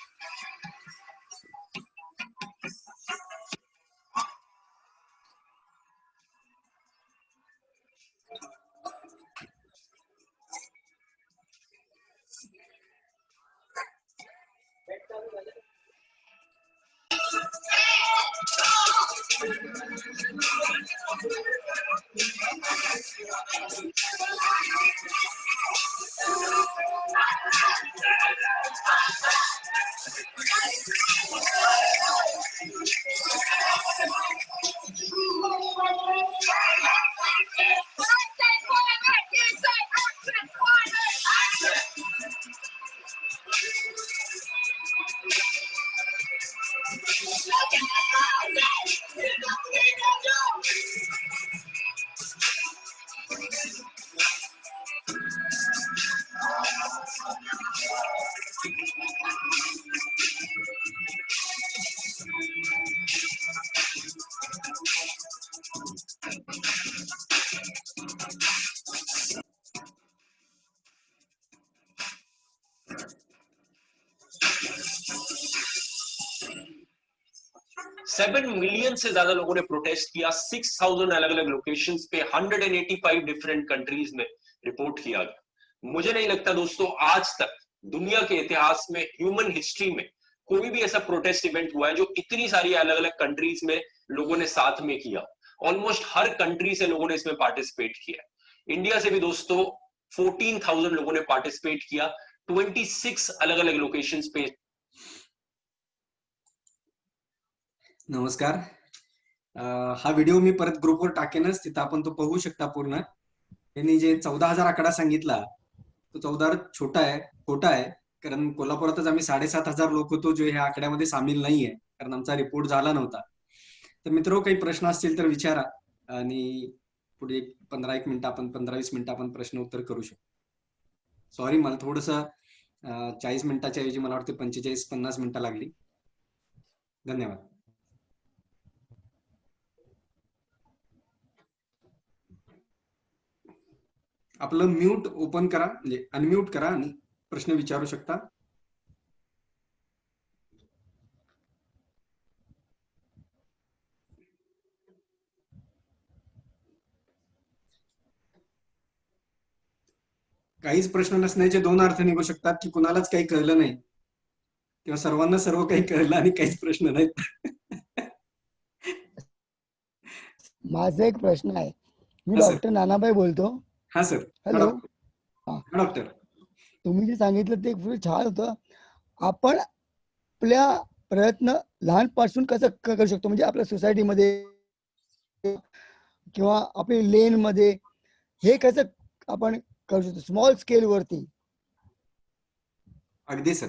सेवन मिलियन से ज्यादा लोगों ने प्रोटेस्ट किया, 6000 अलग अलग लोकेशंस पे 185 डिफरेंट कंट्रीज में रिपोर्ट किया गया। मुझे नहीं लगता दोस्तों आज तक दुनिया के इतिहास में, ह्यूमन हिस्ट्री में कोई भी ऐसा प्रोटेस्ट इवेंट हुआ है जो इतनी सारी अलग अलग कंट्रीज में लोगों ने साथ में किया। ऑलमोस्ट हर कंट्री से लोगों ने इसमें पार्टिसिपेट किया। इंडिया से भी दोस्तों 14,000 लोगों ने पार्टिसिपेट किया 26 अलग अलग लोकेशंस पे। नमस्कार, हा व्हिडिओ मी परत ग्रुपवर टाकेनच, तिथं आपण तो बघू शकता पूर्ण। यांनी जे 14,000 आकडा सांगितला तो 14,000 छोटा आहे, खोटा आहे, कारण कोल्हापुरातच आम्ही 7,500 लोक होतो जो ह्या आकड्यामध्ये सामील नाहीये, कारण आमचा रिपोर्ट झाला नव्हता। तर मित्रो, काही प्रश्न असतील तर विचारा आणि पुढे 15-1 मिनिट आपण 15-20 मिनिट आपण प्रश्न उत्तर करू शकतो। सॉरी, मला थोडंसं 40 मिनिटाच्या ऐवजी मला वाटतं 45-50 मिनिटं लागली। धन्यवाद। आपलं म्यूट ओपन करा, म्हणजे अनम्यूट करा आणि प्रश्न विचारू शकता। काहीच प्रश्न नसण्याचे 2 अर्थ निघू शकतात, की कुणालाच काही कळलं नाही किंवा सर्वांना सर्व काही कळलं आणि काहीच प्रश्न नाहीत। माझा एक प्रश्न आहे, मी हा, सर। डॉक्टर नानाभाई बोलतो। हा सर। हॅलो, डॉक्टर, तुम्ही जे सांगितलं ते खूप छान होतं। आपण आपल्या प्रयत्न लहानपासून कसं करू शकतो, म्हणजे आपल्या सोसायटीमध्ये किंवा आपल्या लेन मध्ये हे कसं आपण करू शकतो स्मॉल स्केल वरती? अगदी सर,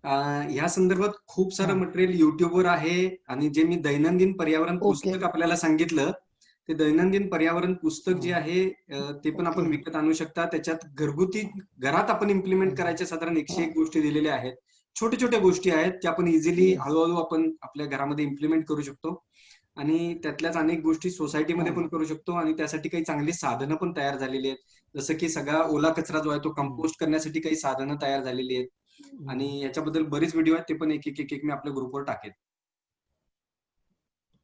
ह्या संदर्भात खूप सारं हा. मटेरियल युट्यूबवर आहे आणि जे मी दैनंदिन पर्यावरण ओके. पुस्तक आपल्याला सांगितलं ते दैनंदिन पर्यावरण पुस्तक जे आहे ते पण आपण ओके. विकत आणू शकता। त्याच्यात घरगुती घरात आपण इम्प्लिमेंट करायच्या साधारण 101 गोष्टी दिलेल्या आहेत। छोट्या छोट्या गोष्टी आहेत त्या आपण इझिली Yes. हळूहळू आपण आपल्या घरामध्ये इम्प्लिमेंट करू शकतो आणि त्यातल्याच अनेक गोष्टी सोसायटीमध्ये हा. पण करू शकतो आणि त्यासाठी काही चांगली साधनं पण तयार झालेली आहेत। जसं की सगळा ओला कचरा जो आहे तो कंपोस्ट करण्यासाठी काही साधनं तयार झालेली आहेत आणि याच्याबद्दल बरेच व्हिडिओ आहेत, ते पण एक मी आपल्या ग्रुपवर टाकेन।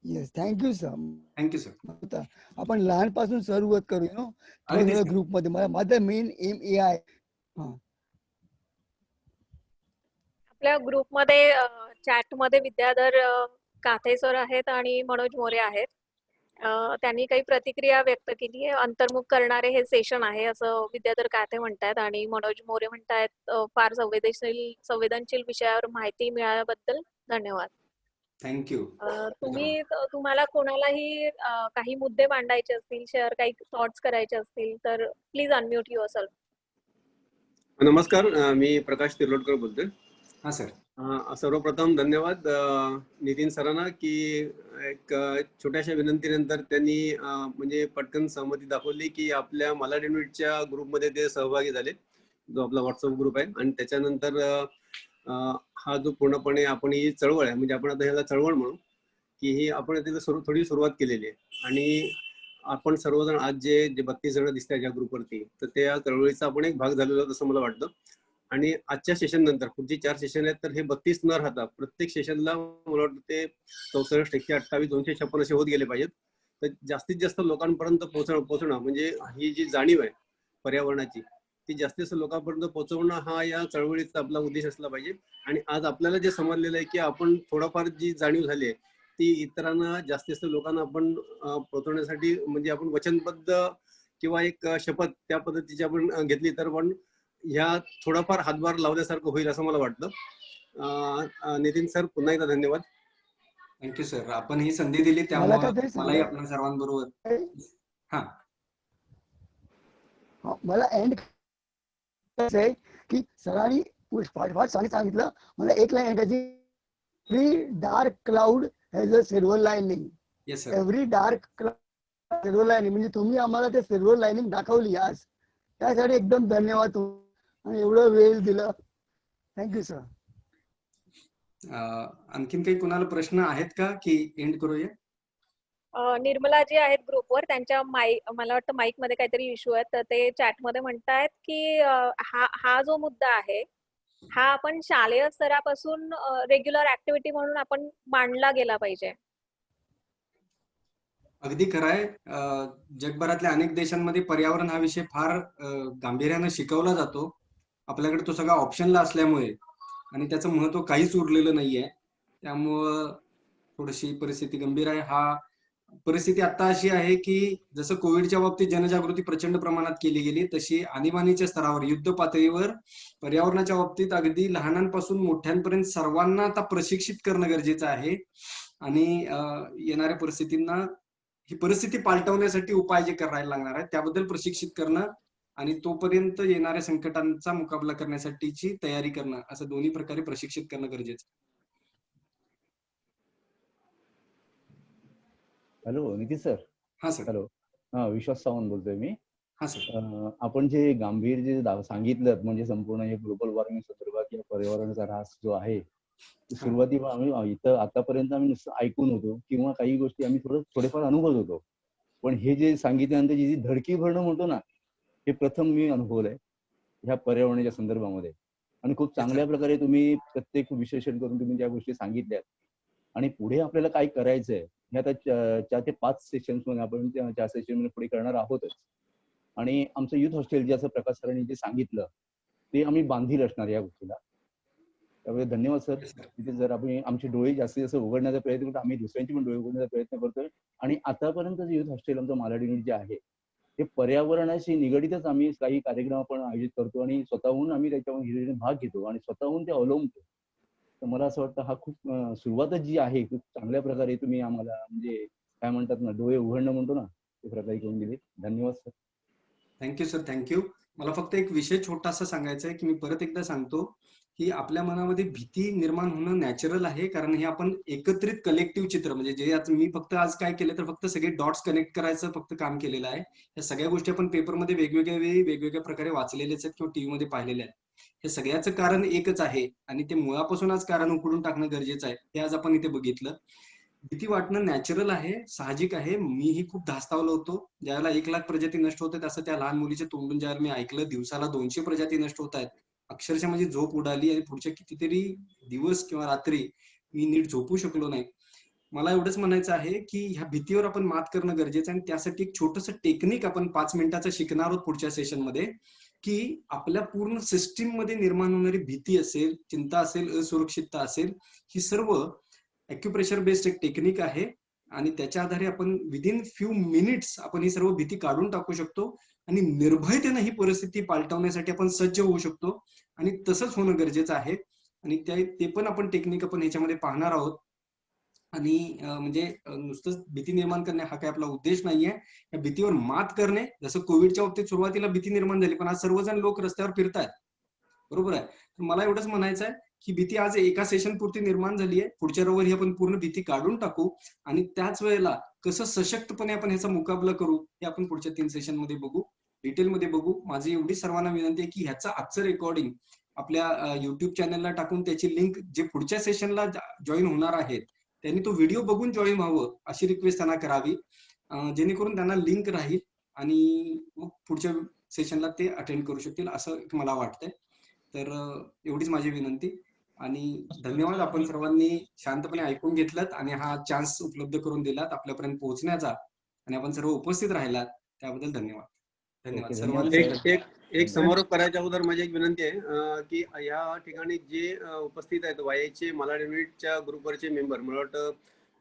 Yes, thank you sir. Thank you sir. आपण लहानपासून सुरुवात करूया अगदी सर। ग्रुप मध्ये। माझा मेन एम ए आहे। आपल्या ग्रुपमध्ये चॅटमध्ये विद्याधर काथे सर आहेत आणि मनोज मोरे आहेत। त्यांनी काही प्रतिक्रिया व्यक्त केली आहे। अंतर्मुख करणारे हे सेशन आहे असं विद्याधर काथे म्हणतात आणि मनोज मोरे म्हणतायत फार संवेदनशील विषयावर माहिती मिळाल्याबद्दल धन्यवाद। थँक्यू. तुम्हाला कोणालाही काही मुद्दे मांडायचे असतील, शेअर काही थॉट्स करायचे असतील तर प्लीज अनम्यूट युअरसेल्फ. नमस्कार, मी प्रकाश तिर्लोटकर बोलतोय. हा सर. सर्वप्रथम धन्यवाद नितीन सरांना की एक छोट्याशा विनंतीनंतर त्यांनी म्हणजे पटकन सहमती दाखवली की आपल्या मलाड युनिटच्या ग्रुपमध्ये ते सहभागी झाले, जो आपला व्हॉट्सअप ग्रुप आहे. आणि त्याच्यानंतर हा जो पूर्णपणे आपण ही चळवळ आहे, म्हणजे आपण आता ह्याला चळवळ म्हणू की ही आपण तिला थोडी सुरुवात केलेली आहे. आणि आपण सर्वजण आज जे 32 जण दिसत आहेत या ग्रुपवरती, तर त्या चळवळीचा आपण एक भाग झालेला असं मला वाटतं. आणि आजच्या सेशन नंतर पुढची 4 सेशन आहेत, तर हे 32 न राहता प्रत्येक सेशनला मला वाटतं ते 64, 128, 256 असे होत गेले पाहिजेत. तर जास्तीत जास्त लोकांपर्यंत पोहोचणं म्हणजे ही जी जाणीव आहे पर्यावरणाची, ती जास्तीत जास्त लोकांपर्यंत पोहोचवणं हा या चळवळीचा आपला उद्देश असला पाहिजे. आणि आज आपल्याला जे समजलेलं आहे की आपण थोडंफार जी जाणीव झाली आहे ती इतरांना, जास्तीत जास्त लोकांना आपण पोहोचवण्यासाठी, म्हणजे आपण वचनबद्ध किंवा एक शपथ त्या पद्धतीची आपण घेतली तर पण ह्या थोडाफार हातभार लावल्यासारखं होईल असं मला वाटतं. नितीन सर, पुन्हा एकदा धन्यवाद. Thank you sir. आपण ही संधी दिली त्यामुळे मलाही आपल्या सर्वांबरोबर. हा, मला एंड आहे की सरांनी फास्ट सांगितलं. मला एक लाईन ऐकायची, every dark cloud has a silver lining. Yes sir. Every dark cloud silver lining, म्हणजे तुम्ही आम्हाला ते सिल्वर लाइनिंग दाखवली आज, त्यासाठी एकदम धन्यवाद आणि एवढं वेळ दिलं. Thank you sir. आणखीन काही कोणाला प्रश्न आहेत का की एंड करूया? निर्मला जी आहेत ग्रुपवर, त्यांच्या मला वाटतं माईक मध्ये काहीतरी इश्यू आहे, तर ते चॅट मध्ये म्हणतायत की हा जो मुद्दा आहे हा आपण शालेय स्तरापासून रेग्युलर ऍक्टिव्हिटी म्हणून आपण मांडला गेला पाहिजे. अगदी खरं आहे. जगभरातल्या अनेक देशांमध्ये पर्यावरण हा विषय फार गांभीर्यानं शिकवला जातो. आपल्याकडे तो सगळा ऑप्शनला असल्यामुळे आणि त्याचं महत्व काहीच उरलेलं नाहीये. त्यामुळं थोडीशी परिस्थिती गंभीर आहे. परिस्थिती आता अशी आहे की जसं कोविडच्या बाबतीत जनजागृती प्रचंड प्रमाणात केली गेली, तशी आणीबाणीच्या स्तरावर, युद्ध पातळीवर पर्यावरणाच्या बाबतीत अगदी लहानांपासून मोठ्यांपर्यंत सर्वांना आता प्रशिक्षित करणं गरजेचं आहे. आणि येणाऱ्या परिस्थितींना, ही परिस्थिती पालटवण्यासाठी उपाय जे करायला लागणार आहेत त्याबद्दल प्रशिक्षित करणं आणि तोपर्यंत येणाऱ्या संकटांचा मुकाबला करण्यासाठीची तयारी करणं, असं दोन्ही प्रकारे प्रशिक्षित करणं गरजेचं. Hello Nitin sir. हा सर. हॅलो. हा, विश्वास सावंत बोलतोय मी. हा सर. आपण जे गंभीर जे सांगितलं, म्हणजे संपूर्ण हे ग्लोबल वॉर्मिंग संदर्भात या पर्यावरणाचा ऱ्हास जो आहे, सुरुवातीला आम्ही इथं आतापर्यंत आम्ही नुसतं ऐकून होतो किंवा काही गोष्टी आम्ही थोडेफार अनुभवत होतो. पण हे जे सांगितल्यानंतर जी धडकी भरणं म्हणतो ना, हे प्रथम मी अनुभवलंय ह्या पर्यावरणाच्या संदर्भामध्ये. आणि खूप चांगल्या प्रकारे तुम्ही प्रत्येक विश्लेषण करून तुम्ही ज्या गोष्टी सांगितल्यात आणि पुढे आपल्याला काय करायचंय हे आता 4 ते 5 सेशन्स मध्ये आपण 4 सेशन मध्ये पुढे करणार आहोतच. आणि आमचं युथ हॉस्टेल जे असं प्रकाश सरांनी जे सांगितलं ते आम्ही बांधील असणार या गोष्टीला. त्यामुळे धन्यवाद सर. तिथे जर आपण आमचे डोळे जास्तीत जास्त उघडण्याचा प्रयत्न करतो, आम्ही दुसऱ्यांचे पण डोळे उघडण्याचा प्रयत्न करतोय. आणि आतापर्यंत जे युथ हॉस्टेल आमचं मालाड युनिट जे आहे ते पर्यावरणाशी निगडीतच आम्ही काही कार्यक्रम आपण आयोजित करतो आणि स्वतःहून आम्ही त्याच्यामध्ये भाग घेतो आणि स्वतःहून ते अवलंबतो. तर मला असं वाटतं हा खूप सुरुवातच जी आहे खूप चांगल्या प्रकारे तुम्ही आम्हाला, म्हणजे काय म्हणतात ना, डोळे उघडणं म्हणतो ना, ते प्रकारे करून दिले. धन्यवाद सर. Thank you sir. थँक्यू. मला फक्त एक विषय छोटासा सांगायचा आहे की मी परत एकदा सांगतो की आपल्या मनामध्ये भीती निर्माण होणं नॅचरल आहे, कारण हे आपण एकत्रित कलेक्टिव्ह चित्र, म्हणजे जे आज मी फक्त आज काय केलं तर फक्त सगळे डॉट्स कनेक्ट करायचं फक्त काम केलेलं आहे. या सगळ्या गोष्टी आपण पेपरमध्ये वेगवेगळ्या वेळी वेगवेगळ्या प्रकारे वाचलेल्याच आहेत किंवा टीव्ही मध्ये पाहिलेल्या आहेत. हे सगळ्याचं कारण एकच आहे आणि ते मुळापासून आज कारण उकडून टाकणं गरजेचं आहे, हे आज आपण इथे बघितलं. भीती वाटणं नॅचरल आहे, साहजिक आहे. मीही खूप धास्तावलो होतो ज्यावेळेला 1 लाख प्रजाती नष्ट होतात असं त्या लहान मुलीच्या तोंडून ज्यावेळेला मी ऐकलं, दिवसाला 200 प्रजाती नष्ट होत आहेत, अक्षरशः माझी झोप उडाली आणि पुढच्या कितीतरी दिवस किंवा रात्री मी नीट झोपू शकलो नाही. मला एवढंच म्हणायचं आहे की ह्या भीतीवर आपण मात करणं गरजेचं आहे आणि त्यासाठी एक छोटंसं टेक्निक आपण 5 मिनिटाचं शिकणार आहोत पुढच्या सेशन मध्ये, की आपल्या पूर्ण सिस्टीम मध्ये निर्माण होणारी भीती असेल, चिंता असेल, असुरक्षितता असेल, ही सर्व ॲक्युप्रेशर बेस्ड एक टेक्निक आहे आणि त्याच्या आधारे आपण विदिन फ्यू मिनिट्स आपण ही सर्व भीती काढून टाकू शकतो आणि निर्भयतेने ही परिस्थिती पालटवण्यासाठी आपण सज्ज होऊ शकतो. आणि तसंच होणं गरजेचं आहे आणि ते पण आपण टेक्निक आपण ह्याच्यामध्ये पाहणार आहोत. आणि म्हणजे नुसतंच भीती निर्माण करणे हा काही आपला उद्देश नाहीये. या भीतीवर मात करणे, जसं कोविडच्या बाबतीत सुरुवातीला भीती निर्माण झाली, पण आज सर्वजण लोक रस्त्यावर फिरतायत, बरोबर आहे. तर मला एवढंच म्हणायचं आहे की भीती आज एका सेशन पुरती निर्माण झाली आहे, पुढच्या रविवारी आपण पूर्ण भीती काढून टाकू आणि त्याच वेळेला कसं सशक्तपणे आपण ह्याचा मुकाबला करू हे आपण पुढच्या 3 सेशन मध्ये बघू, डिटेलमध्ये बघू. माझी एवढी सर्वांना विनंती आहे की ह्याचं आजचं रेकॉर्डिंग आपल्या युट्यूब चॅनलला टाकून त्याची लिंक जे पुढच्या सेशनला जॉईन होणार आहेत त्यांनी तो व्हिडिओ बघून जॉईन व्हावं अशी रिक्वेस्ट त्यांना करावी, जेणेकरून त्यांना लिंक राहील आणि मग पुढच्या सेशनला ते अटेंड करू शकतील असं मला वाटतंय. तर एवढीच माझी विनंती आणि धन्यवाद. आपण सर्वांनी शांतपणे ऐकून घेतलात आणि हा चान्स उपलब्ध करून दिलात आपल्यापर्यंत पोहोचण्याचा आणि आपण सर्व उपस्थित राहिलात त्याबद्दल धन्यवाद. धन्यवाद सर्वांचे. एक समारोप करायच्या अगोदर माझी एक विनंती आहे की या ठिकाणी जे उपस्थित आहेत वायचे मालाड युनिटच्या ग्रुपवरचे मेंबर, मला वाटतं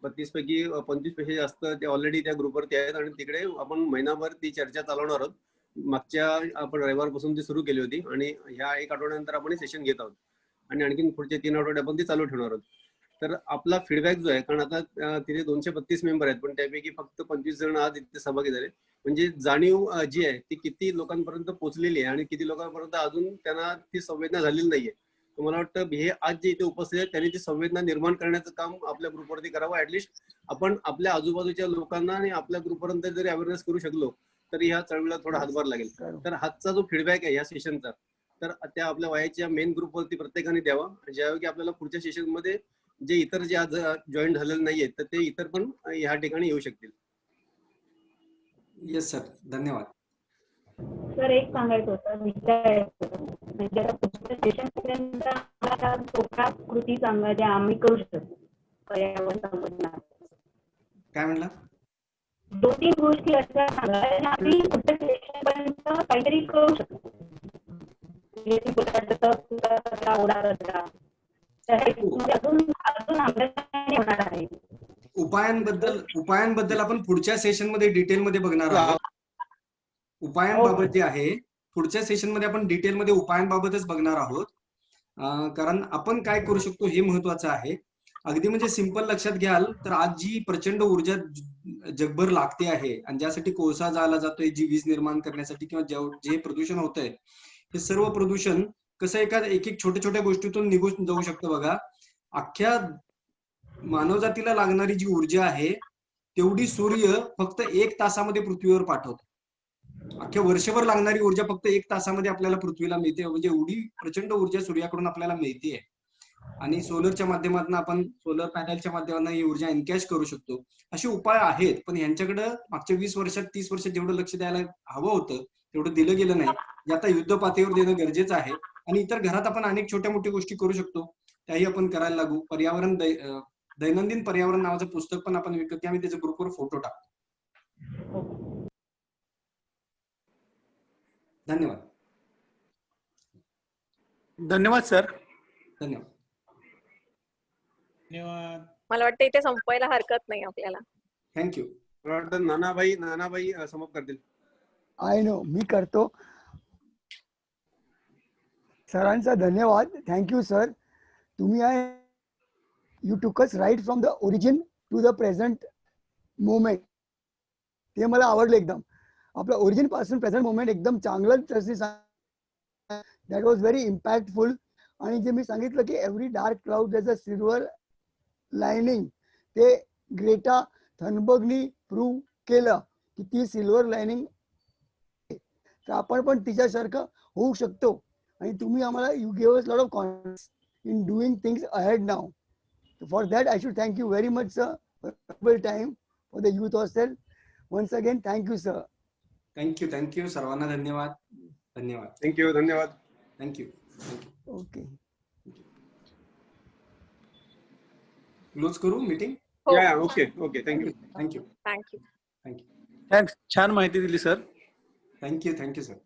32 पैकी 25 पेक्षा जास्त ते ऑलरेडी त्या ग्रुपवरती आहेत आणि तिकडे आपण महिनाभर ती चर्चा चालवणार आहोत. मागच्या आपण रविवारपासून ती सुरू केली होती आणि ह्या 1 आठवड्यानंतर आपण सेशन घेत आहोत आणि आणखी पुढचे 3 आठवडे आपण ती चालू ठेवणार आहोत. तर आपला फीडबॅक जो आहे, कारण आता तिथे 232 मेंबर आहेत पण त्यापैकी फक्त 25 जण आज इथे सहभागी झाले, म्हणजे जाणीव जी आहे ती किती लोकांपर्यंत पोहोचलेली आहे आणि किती लोकांपर्यंत अजून त्यांना ती संवेदना झालेली नाहीये. मला वाटतं हे आज जे इथे उपस्थित आहेत त्यांनी ती संवेदना निर्माण करण्याचं काम आपल्या ग्रुपवरती करावं. ऍटलिस्ट आपण आपल्या आजूबाजूच्या लोकांना आणि आपल्या ग्रुपपर्यंत जरी अवेअरनेस करू शकलो तरी ह्या चळवळीला थोडा हातभार लागेल. तर हातचा जो फीडबॅक आहे या सेशनचा तर त्या आपल्या वायाच्या मेन ग्रुपवरती प्रत्येकाने द्यावा, ज्यावेळी आपल्याला पुढच्या सेशन मध्ये जे इतर जे आज जॉईन झालेले नाहीयेत तर ते इतर पण ह्या ठिकाणी येऊ शकतील. येस सर, धन्यवाद. सर एक सांगायचं होतं, विचारायचं म्हणजे पुढच्या सेशनपर्यंत आम्हाला सोप्या कृती सांगा ज्या आम्ही करू शकतो पर्यावरण संवर्धनात. काय म्हणला? 2-3 गोष्टी अशा सांगा ज्या आम्ही पुढच्या सेशनपर्यंत काहीतरी करू शकतो. अजून अभ्यास होणार आहे. उपायांबद्दल आपण पुढच्या सेशन मध्ये डिटेल मध्ये बघणार आहोत. उपायांबाबत जे आहे पुढच्या सेशन मध्ये आपण डिटेल मध्ये उपायांबाबतच बघणार आहोत, कारण आपण काय करू शकतो हे महत्वाचं आहे. अगदी म्हणजे सिंपल लक्षात घ्याल तर आज जी प्रचंड ऊर्जा जगभर लागते आहे आणि ज्यासाठी कोळसा जाळला जातोय, जी वीज निर्माण करण्यासाठी किंवा जे प्रदूषण होतंय हे सर्व प्रदूषण कसं एक छोट्या गोष्टीतून निघून जाऊ शकतं. बघा, अख्ख्या मानवजातीला लागणारी जी ऊर्जा आहे तेवढी सूर्य फक्त 1 तासामध्ये पृथ्वीवर पाठवतो. अख्ख्या वर्षभर लागणारी ऊर्जा फक्त 1 तासामध्ये आपल्याला पृथ्वीला मिळते, म्हणजे एवढी प्रचंड ऊर्जा सूर्याकडून आपल्याला मिळते. आणि सोलरच्या माध्यमातून आपण सोलर पॅनलच्या माध्यमातून ही ऊर्जा एनकॅश करू शकतो. असे उपाय आहेत, पण यांच्याकडे मागच्या 20 वर्षात 30 वर्षात जेवढं लक्ष द्यायला हवं होतं तेवढं दिलं गेलं नाही. जे आता युद्ध पातळीवर देणं गरजेचं आहे आणि इतर घरात आपण अनेक छोट्या मोठ्या गोष्टी करू शकतो त्याही आपण करायला लागू. पर्यावरण दैनंदिन पर्यावरण नावाचं पुस्तक पण आपण विकत घ्या, आम्ही त्याच्या ग्रुपवर फोटो टाकतो. धन्यवाद. धन्यवाद सर. धन्यवाद. धन्यवाद. मला वाटतं इथे संपवायला हरकत नाही आपल्याला. थँक्यू. मला वाटतं नानाबाई समाप्त करतील. आय नो, मी करतो. सरांचा धन्यवाद. Thank you sir. तुम्ही आहे you took us right from the origin to the present moment. ते मला आवडलं एकदम. आपलं ओरिजिन पासून प्रेझेंट मोमेंट एकदम चांगलं. That was very impactful. आणि जे मी सांगितलं की every dark cloud is a silver lining, ते ग्रेटा थनबर्गनी प्रूव्ह केलं की ती सिल्वर लायनिंग, तर आपण पण तिच्यासारखं होऊ शकतो. आणि तुम्ही आम्हाला you give us lot of confidence in doing things ahead now. For that I should thank you very much sir. Time for the youth hostel. Once again thank you sir. Thank you सर्वांना. धन्यवाद. Thank you. Okay, close करू meeting. Okay. Thank you. Thanks. छान माहिती दिली sir. Thank you sir.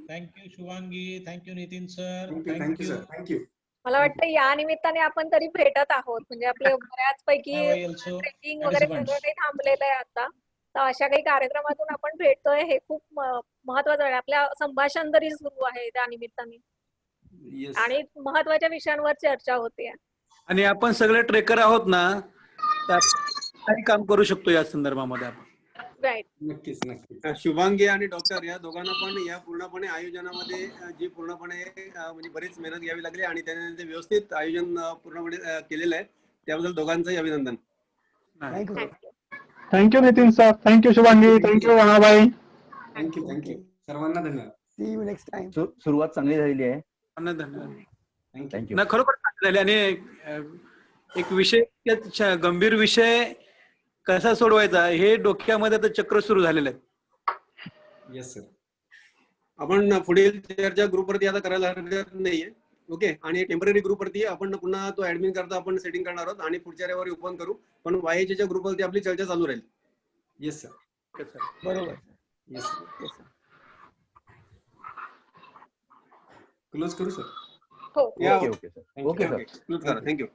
Thank you Shubhangi. Thank you Nitin sir. Thank you sir. Thank you. मला वाटतं या निमित्ताने आपण तरी भेटत आहोत, म्हणजे आपले बऱ्याचपैकी ट्रेकिंग वगैरे सगळं काही थांबलेलं आहे आता. तर अशा काही कार्यक्रमातून आपण भेटतोय हे खूप महत्वाचं आहे. आपल्या संभाषण तरी सुरू आहे त्या निमित्ताने आणि महत्वाच्या विषयांवर चर्चा होते. आणि आपण सगळे ट्रेकर आहोत ना, तर काही काम करू शकतो या संदर्भामध्ये आपण. राईट. नक्कीच नक्कीच. शुभांगी आणि डॉक्टर या दोघांना पण या पूर्णपणे आयोजनामध्ये जी पूर्णपणे म्हणजे बरीच मेहनत घ्यावी लागली आणि त्यांनी ते व्यवस्थित आयोजन पूर्णपणे केलेलं आहे, त्याबद्दल दोघांचंही अभिनंदन. Thank you sir. Thank you Nitin sir, thank you Shubhangi, thank you Vanabai. Thank you thank you सर्वांना धन्यवाद. See you next time. सुरुवात चांगली झालेली आहे. धन्यवाद. थँक्यू. थँक्यू. नाही, खरोखर चांगली झाली. आणि एक विषय, गंभीर विषय कसा सोडवायचा हे डोक्यामध्ये आता चक्र सुरू झालेलं आहे. Yes sir. आपण पुढील चर्चा ग्रुपवरती आता करायला हरकत नाहीये. ओके. आणि टेम्पररी ग्रुपवरती आपण पुन्हा तो ऍडमिन करता आपण सेटिंग करणार आहोत आणि पुढच्या रविवारी ओपन करू. पण YHच्या ग्रुपवरती आपली चर्चा चालू राहील. Yes sir. बरोबर. Yes sir. क्लोज करू सर. हो. या okay sir. Okay sir. Close करा. थँक्यू.